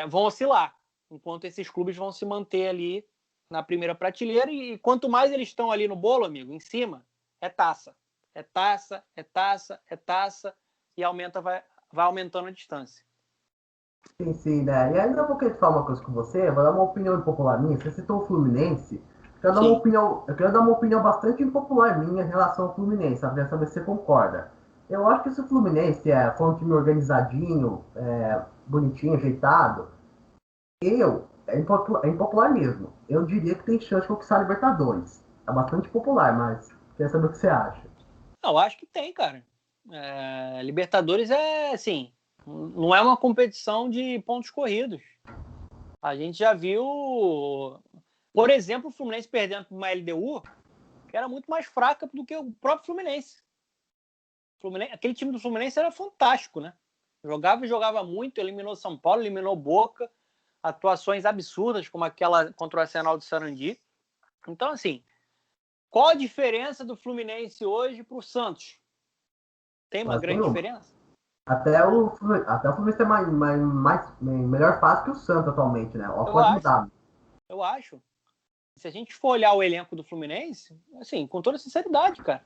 vão oscilar, enquanto esses clubes vão se manter ali na primeira prateleira, e quanto mais eles estão ali no bolo, amigo, em cima, é taça. É taça, é taça, é taça, e vai aumentando a distância. Sim, sim, né? E ainda eu vou querer falar uma coisa com você, vou dar uma opinião impopular minha. Você citou o Fluminense, Sim. eu quero dar uma opinião bastante impopular minha em relação ao Fluminense, saber se você concorda. Eu acho que se o Fluminense for um time organizadinho, bonitinho, ajeitado, é impopular mesmo. Eu diria que tem chance de conquistar a Libertadores. É bastante popular, mas queria saber o que você acha. Eu acho que tem, cara. Libertadores assim, não é uma competição de pontos corridos. A gente já viu, por exemplo, o Fluminense perdendo para uma LDU, que era muito mais fraca do que o próprio Fluminense. Aquele time do Fluminense era fantástico, né? Jogava muito, eliminou São Paulo, eliminou Boca, atuações absurdas, como aquela contra o Arsenal de Sarandi. Então, assim, qual a diferença do Fluminense hoje para o Santos? Tem uma Mas grande nenhuma. diferença? Até o Fluminense tem melhor fase que o Santos atualmente, né? Ó, Eu pode acho, mudar. eu acho. Se a gente for olhar o elenco do Fluminense, assim, com toda sinceridade, cara,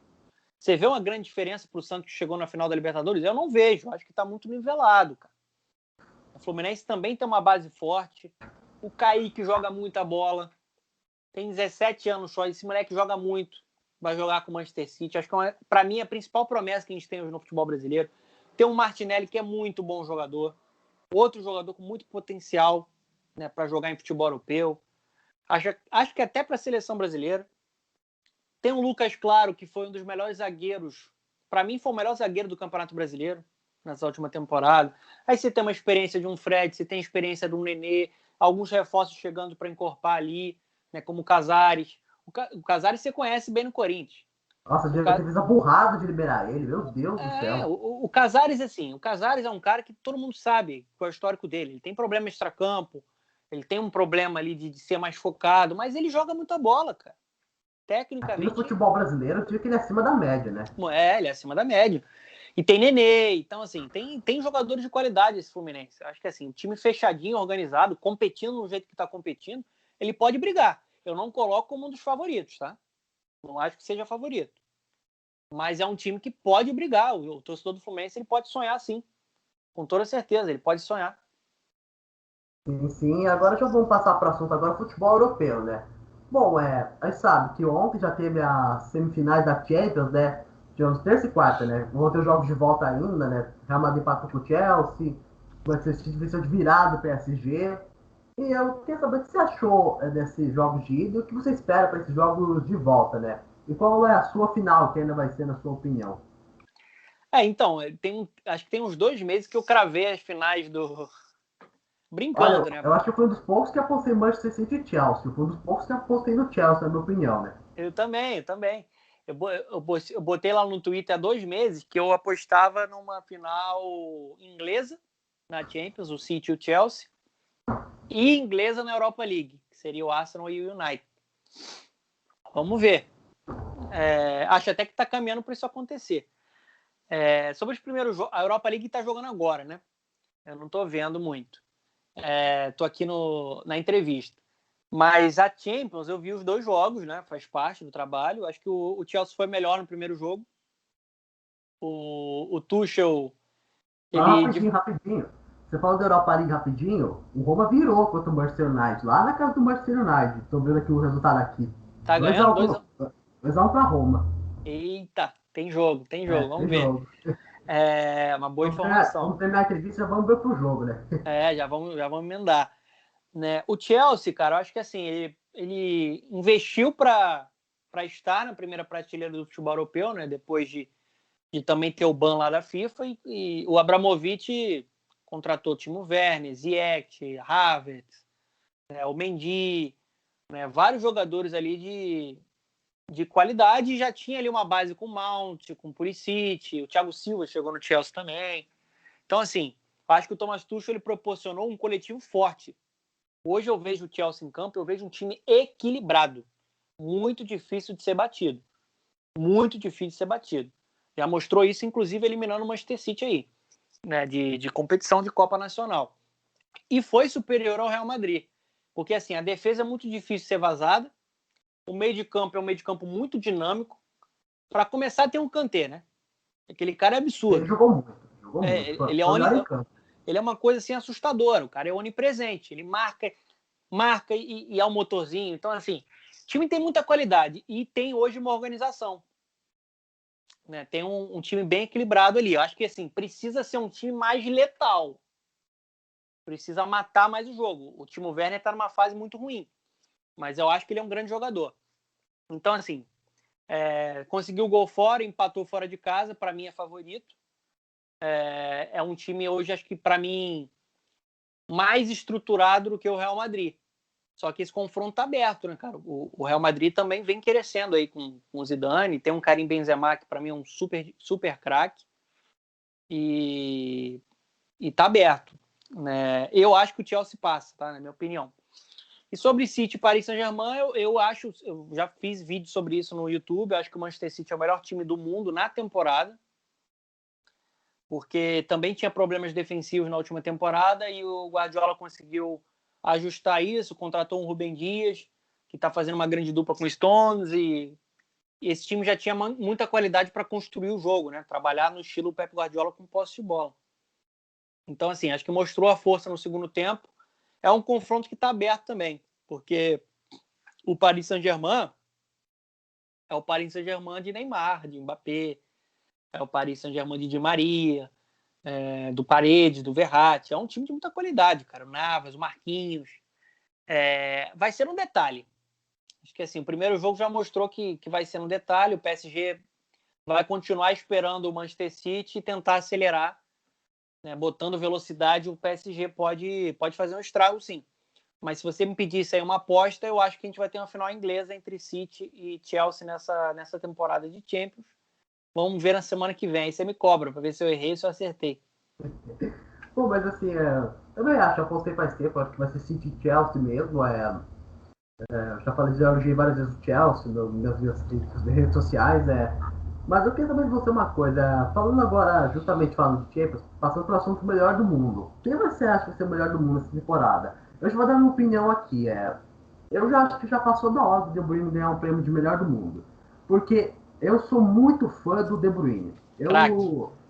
você vê uma grande diferença para o Santos que chegou na final da Libertadores? Eu não vejo, acho que está muito nivelado, cara. O Fluminense também tem uma base forte. O Kaique joga muita bola. Tem 17 anos só. Esse moleque joga muito. Vai jogar com o Manchester City. Acho que, para mim, a principal promessa que a gente tem hoje no futebol brasileiro. Tem o Martinelli, que é muito bom jogador. Outro jogador com muito potencial, né, para jogar em futebol europeu. Acho que até para a seleção brasileira. Tem o Lucas Claro, que foi um dos melhores zagueiros. Para mim, foi o melhor zagueiro do Campeonato Brasileiro nessa última temporada. Aí você tem uma experiência de um Fred, você tem a experiência de um Nenê, alguns reforços chegando para encorpar ali, né, como o Casares. O Casares você conhece bem no Corinthians. Nossa, O, você fez a burrada de liberar ele, meu Deus do céu. o Casares, assim, o Casares é um cara que todo mundo sabe qual é o histórico dele. Ele tem problema extracampo, ele tem um problema ali de ser mais focado, mas ele joga muita bola, cara. Aqui no Tecnicamente, futebol brasileiro, eu diria que ele é acima da média, né? ele é acima da média. E tem Nenê, então assim, tem jogadores de qualidade esse Fluminense. Acho que assim, um time fechadinho, organizado, competindo do jeito que está competindo, ele pode brigar. Eu não coloco como um dos favoritos, tá? Não acho que seja favorito. Mas é um time que pode brigar. O torcedor do Fluminense ele pode sonhar sim. Com toda certeza, ele pode sonhar. Sim, sim. Agora já vamos passar para o assunto agora, futebol europeu, né? Bom, a gente sabe que ontem já teve as semifinais da Champions, né? Tivemos terça e quarta, né? Vão ter jogos de volta ainda, né? Real Madrid empatou com o Chelsea, vai ser de virado o PSG. E eu queria saber o que você achou desses jogos de ida e o que você espera para esses jogos de volta, né? E qual é a sua final, que ainda vai ser, na sua opinião? Então, acho que tem uns 2 meses que eu cravei as finais do. Olha, Brincando, né? eu acho que foi um dos poucos que apostei em Manchester City e Chelsea. Foi um dos poucos que apostei no Chelsea, na minha opinião, né? Eu também, eu também. Eu botei lá no Twitter há 2 meses que eu apostava numa final inglesa na Champions, o City e o Chelsea, e inglesa na Europa League, que seria o Arsenal e o United. Vamos ver. Acho até que está caminhando para isso acontecer. Sobre os primeiros jogos, a Europa League está jogando agora, né? Eu não estou vendo muito. Estou aqui na entrevista. Mas a Champions, eu vi os 2 jogos, né? Faz parte do trabalho. Acho que o Chelsea foi melhor no primeiro jogo. O Tuchel, ele... Rapidinho. Você falou da Europa League rapidinho. O Roma virou contra o Manchester United, lá na casa do Manchester United. Estou vendo aqui o resultado aqui. Tá ganhando 2 2x1 para Roma. Eita, tem jogo, vamos Tem ver. jogo. Uma boa informação. Vamos terminar a entrevista e já vamos ver pro jogo, né? Já vamos emendar. Né? O Chelsea, cara, eu acho que assim, ele investiu para estar na primeira prateleira do futebol europeu, né? Depois de de também ter o ban lá da FIFA, e o Abramovich contratou Timo Werner, Ziyech, Havertz, o Mendy, né, vários jogadores ali de qualidade, e já tinha ali uma base com o Mount, com o Pulisic, o Thiago Silva chegou no Chelsea também. Então, assim, acho que o Thomas Tuchel ele proporcionou um coletivo forte. Hoje eu vejo o Chelsea em campo, eu vejo um time equilibrado, muito difícil de ser batido. Muito difícil de ser batido. Já mostrou isso, inclusive, eliminando o Manchester City aí, né, de competição de Copa Nacional. E foi superior ao Real Madrid. Porque, assim, a defesa é muito difícil de ser vazada, o meio de campo é um meio de campo muito dinâmico. Para começar, tem um Kanté, né? Aquele cara é absurdo. Ele jogou muito. Foi o melhor em campo. Ele é uma coisa assim assustadora. O cara é onipresente. Ele marca e é um motorzinho. Então, assim, o time tem muita qualidade e tem hoje uma organização. Né? Tem um time bem equilibrado ali. Eu acho que, assim, precisa ser um time mais letal. Precisa matar mais o jogo. O Timo Werner está numa fase muito ruim. Mas eu acho que ele é um grande jogador. Então, assim, conseguiu o gol fora, empatou fora de casa. Para mim é favorito. É um time hoje, acho que para mim, mais estruturado do que o Real Madrid. Só que esse confronto tá aberto, né, cara? O Real Madrid também vem crescendo aí com o Zidane. Tem um Karim Benzema, que para mim é um super, super craque. E tá aberto. Né? Eu acho que o Chelsea passa, tá? Na minha opinião. E sobre City e Paris Saint-Germain, eu acho... Eu já fiz vídeo sobre isso no YouTube. Eu acho que o Manchester City é o melhor time do mundo na temporada. Porque também tinha problemas defensivos na última temporada e o Guardiola conseguiu ajustar isso, contratou um Rubem Dias, que está fazendo uma grande dupla com o Stones, e esse time já tinha muita qualidade para construir o jogo, né? Trabalhar no estilo Pep Guardiola com posse de bola. Então, assim, acho que mostrou a força no segundo tempo. É um confronto que está aberto também, porque o Paris Saint-Germain é o Paris Saint-Germain de Neymar, de Mbappé, é o Paris Saint-Germain de Di Maria, do Paredes, do Verratti. É um time de muita qualidade, cara. O Navas, o Marquinhos. Vai ser um detalhe. Acho que assim, o primeiro jogo já mostrou que vai ser um detalhe. O PSG vai continuar esperando o Manchester City e tentar acelerar, né? Botando velocidade, o PSG pode fazer um estrago, sim. Mas se você me pedisse aí uma aposta, eu acho que a gente vai ter uma final inglesa entre City e Chelsea nessa temporada de Champions. Vamos ver na semana que vem. Aí você me cobra para ver se eu errei ou se eu acertei. Bom, mas assim, eu também acho, eu apostei faz tempo, acho que vai ser City e Chelsea mesmo. Eu já falei, já elogiei várias vezes o Chelsea nas minhas redes sociais. Mas eu queria também de você uma coisa, falando agora, justamente falando de Champions, passando para o assunto melhor do mundo. Quem você acha que vai ser o melhor do mundo essa temporada? Eu já vou dar minha opinião aqui. Eu já acho que já passou da hora do De Bruyne ganhar um prêmio de melhor do mundo. Porque eu sou muito fã do De Bruyne. Eu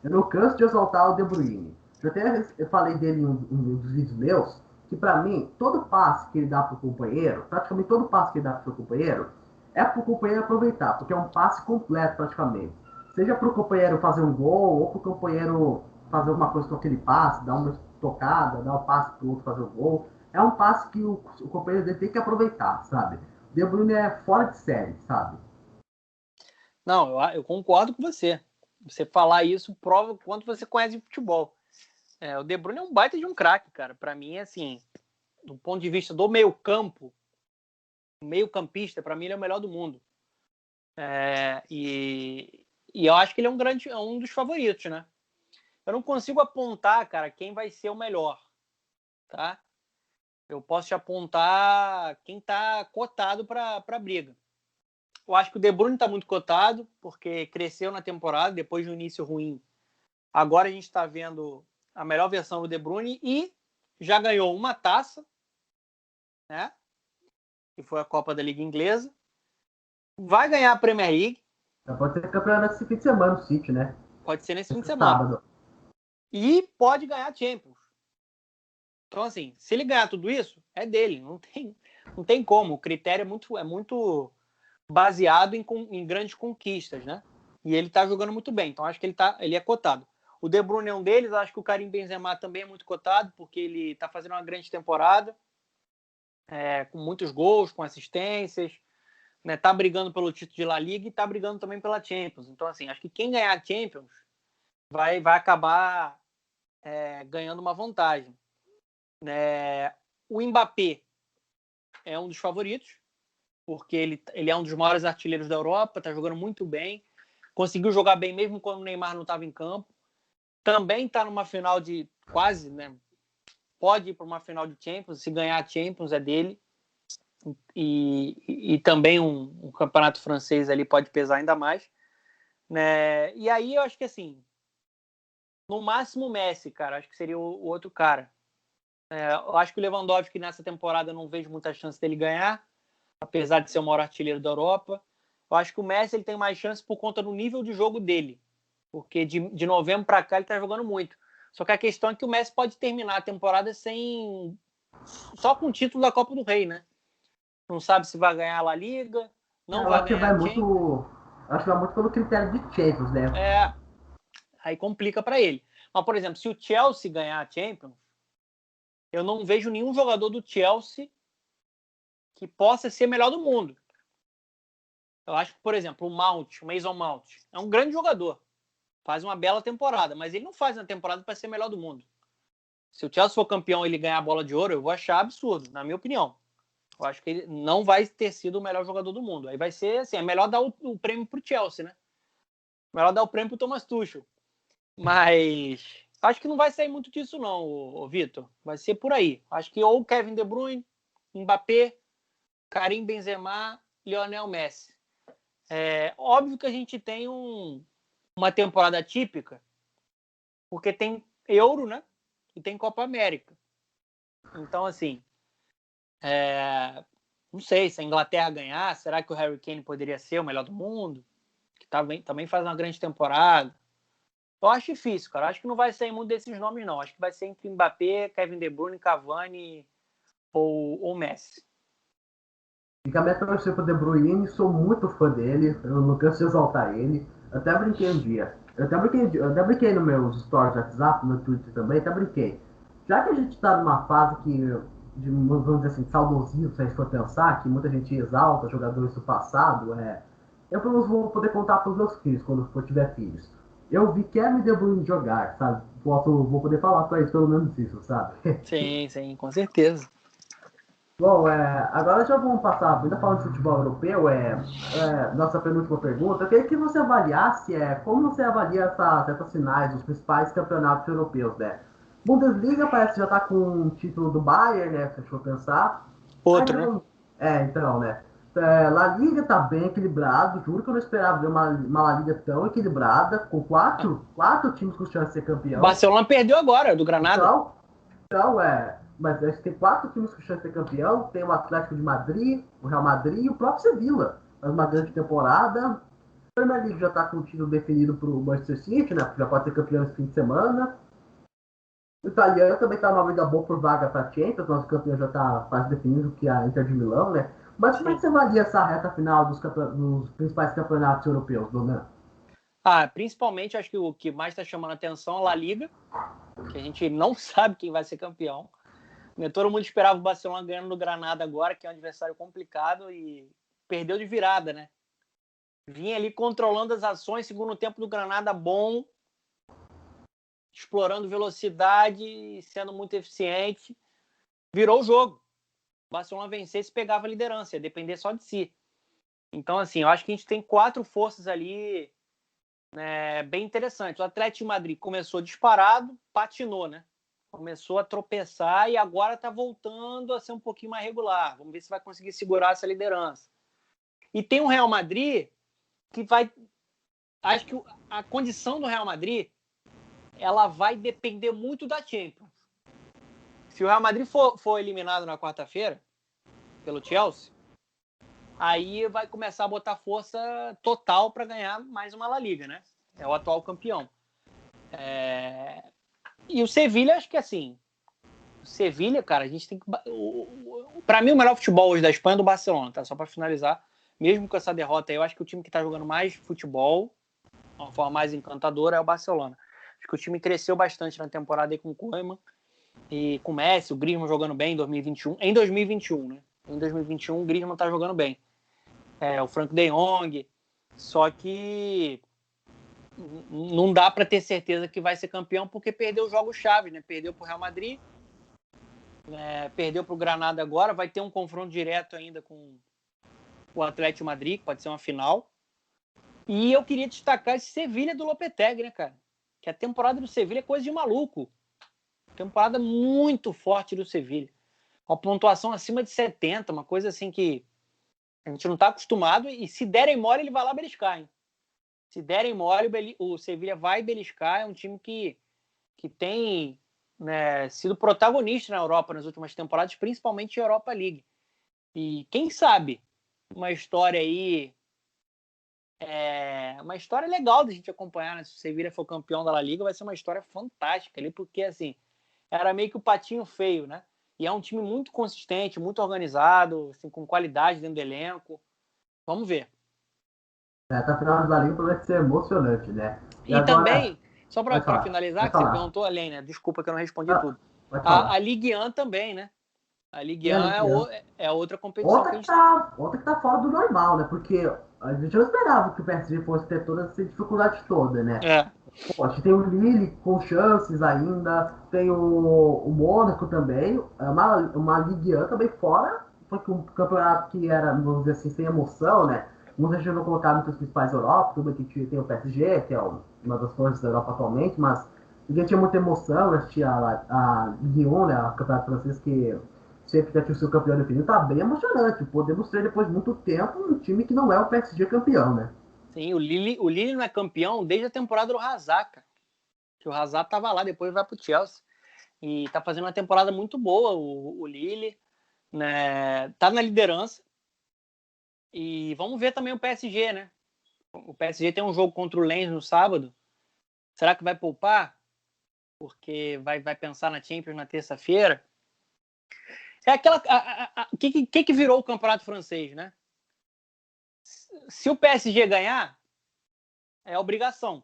não canso de exaltar o De Bruyne. Eu falei dele em um dos vídeos meus, que pra mim, todo passe que ele dá pro companheiro, praticamente todo passe que ele dá pro seu companheiro, é pro companheiro aproveitar, porque é um passe completo praticamente. Seja pro companheiro fazer um gol, ou pro companheiro fazer alguma coisa com aquele passe, dar uma tocada, dar um passe pro outro fazer o gol. É um passe que o companheiro dele tem que aproveitar, sabe? O De Bruyne é fora de série, sabe? Não, eu concordo com você. Você falar isso prova o quanto você conhece de futebol. O De Bruyne é um baita de um craque, cara. Para mim, assim, do ponto de vista do meio-campo, meio-campista, para mim ele é o melhor do mundo. E eu acho que ele é um dos favoritos, né? Eu não consigo apontar, cara, quem vai ser o melhor, tá? Eu posso te apontar quem tá cotado para a briga. Eu acho que o De Bruyne tá muito cotado, porque cresceu na temporada, depois de um início ruim. Agora a gente está vendo a melhor versão do De Bruyne e já ganhou uma taça, né? Que foi a Copa da Liga Inglesa. Vai ganhar a Premier League. Pode ser campeonato nesse fim de semana, o City, né? Pode ser nesse fim de semana. Sábado. E pode ganhar a Champions. Então, assim, se ele ganhar tudo isso, é dele. Não tem como. O critério é muito baseado em grandes conquistas, né? E ele tá jogando muito bem. Então, acho que ele é cotado. O De Bruyne é um deles. Acho que o Karim Benzema também é muito cotado, porque ele tá fazendo uma grande temporada, com muitos gols, com assistências. né, tá brigando pelo título de La Liga e tá brigando também pela Champions. Então, assim, acho que quem ganhar a Champions vai acabar ganhando uma vantagem. O Mbappé é um dos favoritos, porque ele é um dos maiores artilheiros da Europa, está jogando muito bem, conseguiu jogar bem mesmo quando o Neymar não estava em campo. Também está numa final de quase, né? Pode ir para uma final de Champions, se ganhar a Champions é dele. E também um campeonato francês ali pode pesar ainda mais. Né? E aí eu acho que assim, no máximo o Messi, cara, acho que seria o outro cara. Eu acho que o Lewandowski nessa temporada eu não vejo muita chance dele ganhar, apesar de ser o maior artilheiro da Europa. Eu acho que o Messi ele tem mais chance por conta do nível de jogo dele, porque de novembro para cá ele tá jogando muito. Só que a questão é que o Messi pode terminar a temporada só com o título da Copa do Rei, né? Não sabe se vai ganhar a La Liga, não vai ganhar a Champions. Acho que vai muito pelo critério de Champions, né? Aí complica para ele. Mas, por exemplo, se o Chelsea ganhar a Champions, eu não vejo nenhum jogador do Chelsea que possa ser melhor do mundo. Eu acho que, por exemplo, o Mason Mount, é um grande jogador. Faz uma bela temporada, mas ele não faz uma temporada para ser melhor do mundo. Se o Chelsea for campeão e ele ganhar a bola de ouro, eu vou achar absurdo, na minha opinião. Eu acho que ele não vai ter sido o melhor jogador do mundo. Aí vai ser assim, é melhor dar o prêmio pro Chelsea, né? Melhor dar o prêmio pro Thomas Tuchel. Mas acho que não vai sair muito disso não, Vitor. Vai ser por aí. Acho que ou Kevin De Bruyne, Mbappé, Karim Benzema, Lionel Messi. Óbvio que a gente tem uma temporada típica, porque tem Euro, né? E tem Copa América. Então, assim, não sei se a Inglaterra ganhar, será que o Harry Kane poderia ser o melhor do mundo? Que também faz uma grande temporada. Eu acho difícil, cara. Acho que não vai sair muito desses nomes, não. Acho que vai ser entre Mbappé, Kevin De Bruyne, Cavani ou Messi. Fica a minha torcida pro De Bruyne, sou muito fã dele, eu não canso de exaltar ele. Até brinquei um dia. Eu até brinquei nos meus stories do WhatsApp, no Twitter também, até brinquei. Já que a gente tá numa fase vamos dizer assim, saudosismo, se a gente for pensar, que muita gente exalta jogadores do passado, eu pelo menos vou poder contar pros meus filhos, quando eu tiver filhos. Eu vi Kevin De Bruyne jogar, sabe? Vou poder falar pra eles pelo menos isso, sabe? Sim, com certeza. Bom, agora já vamos passar, ainda falando de futebol europeu, nossa penúltima pergunta. Eu queria que você avaliasse como você avalia essas finais dos principais campeonatos europeus, né? Bundesliga parece que já está com o título do Bayern, né? Se a gente for pensar. Outro, né? Então, né? La Liga tá bem equilibrado, juro que eu não esperava ver uma La Liga tão equilibrada, com quatro times com chance de ser campeão. O Barcelona perdeu agora, do Granada. Então, mas a gente tem 4 times com chance de ser campeão. Tem o Atlético de Madrid, o Real Madrid e o próprio Sevilla. Faz uma grande temporada. A Premier League já está com o título definido para o Manchester City, né? Já pode ser campeão esse fim de semana. O italiano também está numa briga boa por vaga para a Champions. Nosso campeão já está quase definido, que é a Inter de Milão, né? Mas como é que você avalia essa reta final dos principais campeonatos europeus, Donan? Principalmente, acho que o que mais está chamando a atenção é a La Liga, que a gente não sabe quem vai ser campeão. Todo mundo esperava o Barcelona ganhando no Granada agora, que é um adversário complicado, e perdeu de virada, né? Vinha ali controlando as ações, segundo tempo do Granada bom, explorando velocidade, sendo muito eficiente. Virou o jogo. O Barcelona vencesse, pegava a liderança, ia depender só de si. Então, assim, eu acho que a gente tem 4 forças ali, né, bem interessantes. O Atlético de Madrid começou disparado, patinou, né? Começou a tropeçar e agora está voltando a ser um pouquinho mais regular. Vamos ver se vai conseguir segurar essa liderança. E tem o Real Madrid que vai... Acho que a condição do Real Madrid ela vai depender muito da Champions. Se o Real Madrid for eliminado na quarta-feira pelo Chelsea, aí vai começar a botar força total para ganhar mais uma La Liga, né? É o atual campeão. E o Sevilla, acho que assim, o Sevilla, cara, a gente tem que... Para mim, o melhor futebol hoje da Espanha é do Barcelona, tá? Só para finalizar. Mesmo com essa derrota aí, eu acho que o time que tá jogando mais futebol, de uma forma mais encantadora, é o Barcelona. Acho que o time cresceu bastante na temporada aí com o Koeman e com o Messi, o Griezmann jogando bem em 2021. Em 2021, né? Em 2021, o Griezmann tá jogando bem. o Frank de Jong, só que não dá para ter certeza que vai ser campeão porque perdeu os jogos-chave, né? Perdeu para o Real Madrid, perdeu para o Granada agora, vai ter um confronto direto ainda com o Atlético Madrid, que pode ser uma final. E eu queria destacar esse Sevilha do Lopetegui, né, cara? Que a temporada do Sevilha é coisa de maluco. Temporada muito forte do Sevilha. Uma pontuação acima de 70, uma coisa assim que a gente não está acostumado. E se derem mole, ele vai lá beliscar, hein? Se derem mole, o Sevilha vai beliscar. É um time que tem, né, sido protagonista na Europa nas últimas temporadas, principalmente na Europa League. E quem sabe uma história aí, uma história legal da gente acompanhar, né? Se o Sevilha for campeão da La Liga, vai ser uma história fantástica ali, porque assim, era meio que o patinho feio, né? E é um time muito consistente, muito organizado, assim, com qualidade dentro do elenco. Vamos ver. Até a final da Liga vai ser emocionante, né? E E agora, também, só para finalizar, pode que você falar. perguntou além, né? Desculpa que eu não respondi tudo. Pode A falar. Ligue 1 também, né? A Ligue E a 1 Liga? é outra competição que a gente... Outra que tá fora do normal, né? Porque a gente não esperava que o PSG fosse ter toda essa dificuldade toda, né? Pô, a gente tem o Lille com chances ainda, tem o Mônaco também, é uma Ligue 1 também fora, porque um campeonato que era, vamos dizer assim, sem emoção, né? Muita gente não colocava entre os principais da Europa, tudo aqui tem o PSG, que é uma das forças da Europa atualmente, mas ninguém tinha muita emoção, assistir a Ligue 1, né? O campeonato francês que sempre já tinha o seu campeão definido, tá bem emocionante. Podemos ter, depois de muito tempo, um time que não é o PSG campeão, né? Sim, o Lille não é campeão desde a temporada do Hazard, cara. Que o Hazard tava lá, depois vai pro Chelsea. E tá fazendo uma temporada muito boa, o Lille, né? Tá na liderança. E vamos ver também o PSG, né? O PSG tem um jogo contra o Lens no sábado. Será que vai poupar? Porque vai pensar na Champions na terça-feira. É aquela... O que virou o campeonato francês, né? Se o PSG ganhar, é obrigação,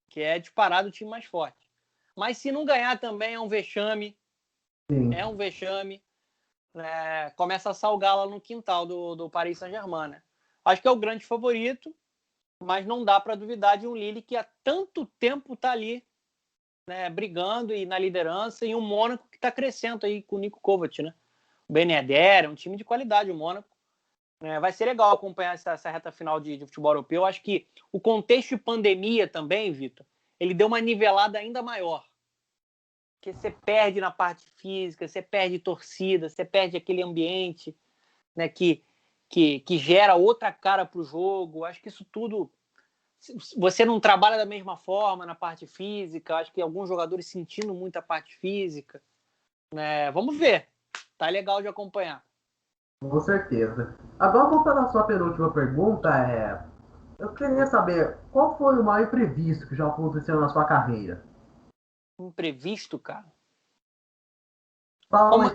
que é disparado o time mais forte. Mas se não ganhar também é um vexame. Sim. É um vexame. Começa a salgar lá no quintal do Paris Saint-Germain, né? Acho que é o grande favorito, mas não dá para duvidar de um Lille que há tanto tempo está ali, né, brigando e na liderança, e um Mônaco que está crescendo aí com o Nico Kovac, né? O Ben Yedder é um time de qualidade, o Mônaco. Vai ser legal acompanhar essa reta final de futebol europeu. Acho que o contexto de pandemia também, Vitor, ele deu uma nivelada ainda maior. Porque você perde na parte física, você perde torcida, você perde aquele ambiente, né, que gera outra cara para o jogo. Acho que isso tudo... Você não trabalha da mesma forma na parte física. Acho que alguns jogadores sentindo muito a parte física. Né? Vamos ver. Tá legal de acompanhar. Com certeza. Agora, voltando à sua penúltima pergunta, eu queria saber qual foi o maior imprevisto que já aconteceu na sua carreira? Imprevisto, cara? Fala Como... uma,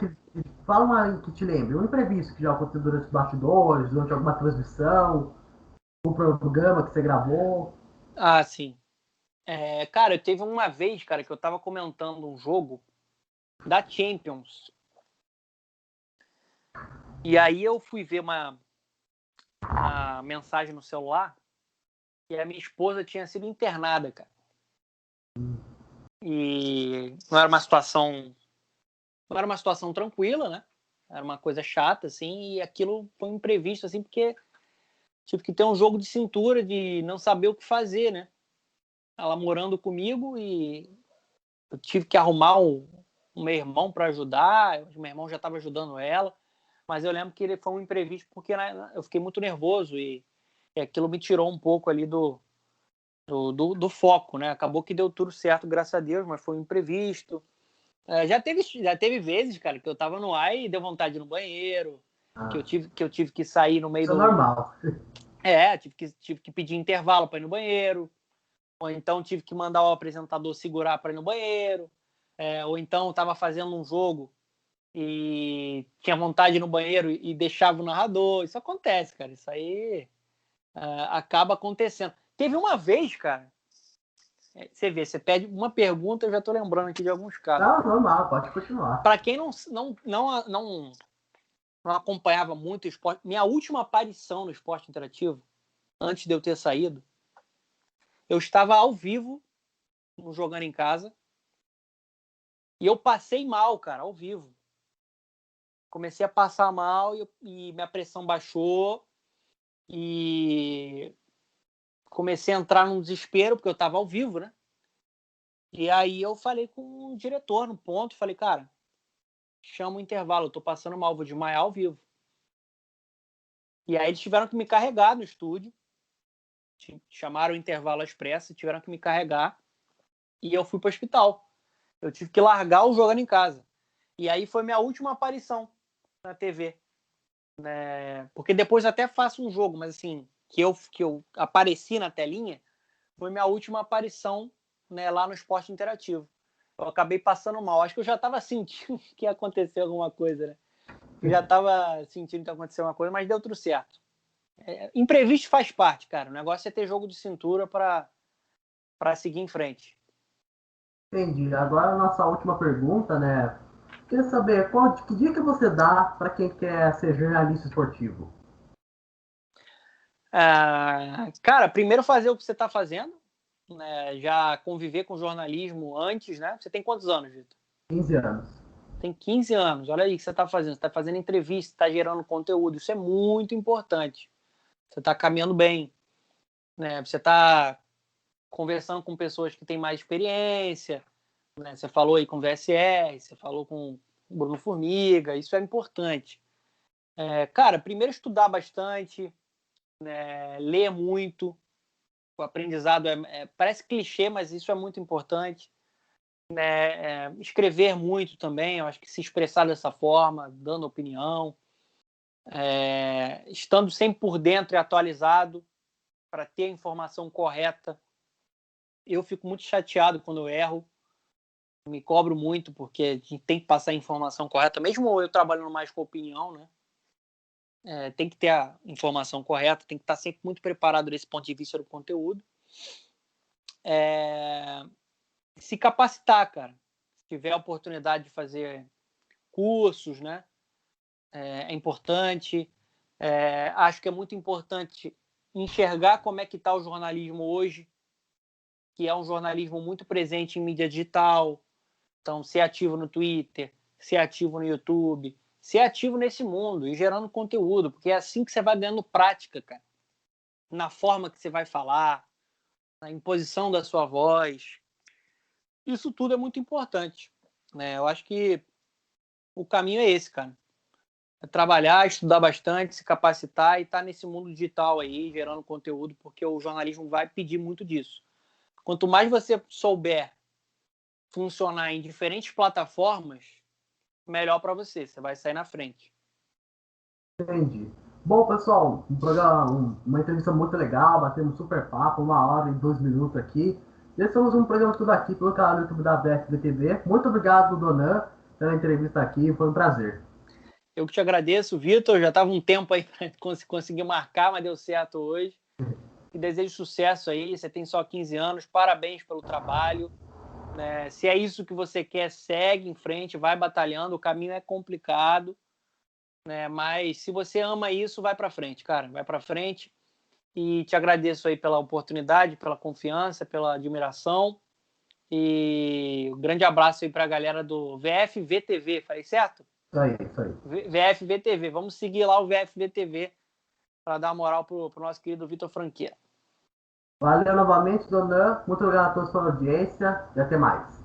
fala uma que te lembre. Um imprevisto que já aconteceu durante os bastidores, durante alguma transmissão, um programa que você gravou. Ah, sim. Cara, teve uma vez, cara, que eu tava comentando um jogo da Champions. E aí eu fui ver uma mensagem no celular e a minha esposa tinha sido internada, cara. E não era uma situação tranquila, né? Era uma coisa chata, assim, e aquilo foi um imprevisto, assim, porque tive que ter um jogo de cintura, de não saber o que fazer, né? Ela morando comigo e eu tive que arrumar um meu irmão para ajudar, o meu irmão já estava ajudando ela, mas eu lembro que ele foi um imprevisto porque, né, eu fiquei muito nervoso e aquilo me tirou um pouco ali do foco, né? Acabou que deu tudo certo, graças a Deus, mas foi um imprevisto. Já teve vezes, cara, que eu tava no ar e deu vontade de ir no banheiro, que eu tive que sair no meio Isso é do... normal. Tive que pedir intervalo para ir no banheiro, ou então tive que mandar o apresentador segurar para ir no banheiro, ou então estava fazendo um jogo e tinha vontade de ir no banheiro e deixava o narrador. Isso acontece, cara. Isso aí acaba acontecendo. Teve uma vez, cara, você vê, você pede uma pergunta, eu já tô lembrando aqui de alguns casos. Não, normal, pode continuar. Para quem não não acompanhava muito o esporte. Minha última aparição no esporte interativo, antes de eu ter saído, eu estava ao vivo, jogando em casa, e eu passei mal, cara, ao vivo. Comecei a passar mal e minha pressão baixou e comecei a entrar num desespero, porque eu estava ao vivo, né? E aí eu falei com o diretor no ponto, falei, cara, chama o intervalo, eu tô passando mal, vou desmaiar ao vivo. E aí eles tiveram que me carregar no estúdio, chamaram o intervalo às pressas, tiveram que me carregar e eu fui para o hospital. Eu tive que largar o jogando em casa. E aí foi minha última aparição na TV. Né? Porque depois até faço um jogo, mas assim, que eu apareci na telinha, foi minha última aparição, né, lá no esporte interativo. Eu acabei passando mal. Acho que eu já estava sentindo que ia acontecer alguma coisa, né? Eu já estava sentindo que ia acontecer alguma coisa, mas deu tudo certo. Imprevisto faz parte, cara. O negócio é ter jogo de cintura para seguir em frente. Entendi. Agora a nossa última pergunta, né? Queria saber que dica você dá para quem quer ser jornalista esportivo? Cara, primeiro fazer o que você está fazendo, né? Já conviver com jornalismo antes, né? Você tem quantos anos, Vitor? 15 anos. Tem 15 anos. Olha aí o que você está fazendo. Você está fazendo entrevista, está gerando conteúdo. Isso é muito importante. Você está caminhando bem, né? Você está conversando com pessoas que têm mais experiência, né? Você falou aí com o VSR, você falou com o Bruno Formiga. Isso é importante. Cara, primeiro estudar bastante, ler muito. O aprendizado parece clichê, mas isso é muito importante. Né? Escrever muito também, eu acho que se expressar dessa forma, dando opinião, estando sempre por dentro e atualizado para ter a informação correta. Eu fico muito chateado quando eu erro, me cobro muito porque a gente tem que passar a informação correta, mesmo eu trabalhando mais com opinião, né? Tem que ter a informação correta, tem que estar sempre muito preparado desse ponto de vista do conteúdo. Se capacitar, cara. Se tiver a oportunidade de fazer cursos, né? É importante. Acho que é muito importante enxergar como é que está o jornalismo hoje, que é um jornalismo muito presente em mídia digital. Então, ser ativo no Twitter, ser ativo no YouTube, ser ativo nesse mundo e gerando conteúdo, porque é assim que você vai ganhando prática, cara. Na forma que você vai falar, na imposição da sua voz. Isso tudo é muito importante, né? Eu acho que o caminho é esse, cara. É trabalhar, estudar bastante, se capacitar e estar nesse mundo digital aí, gerando conteúdo, porque o jornalismo vai pedir muito disso. Quanto mais você souber funcionar em diferentes plataformas, melhor para você. Você vai sair na frente. Entendi. Bom, pessoal, uma entrevista muito legal, batemos super papo, 1 hora e 2 minutos aqui. Estamos um programa tudo aqui pelo canal do YouTube da VFBTV. Muito obrigado, Donan, pela entrevista aqui, foi um prazer. Eu que te agradeço, Vitor. Já estava um tempo aí para conseguir marcar, mas deu certo hoje. E desejo sucesso aí. Você tem só 15 anos, parabéns pelo trabalho. Né? Se é isso que você quer, segue em frente, vai batalhando. O caminho é complicado, né? Mas se você ama isso, vai para frente, cara. Vai para frente. E te agradeço aí pela oportunidade, pela confiança, pela admiração. E um grande abraço aí para a galera do VFVTV. Falei certo? Isso aí, isso aí. VFVTV. Vamos seguir lá o VFVTV para dar moral pro nosso querido Vitor Franqueira. Valeu novamente, Donan. Muito obrigado a todos pela audiência e até mais.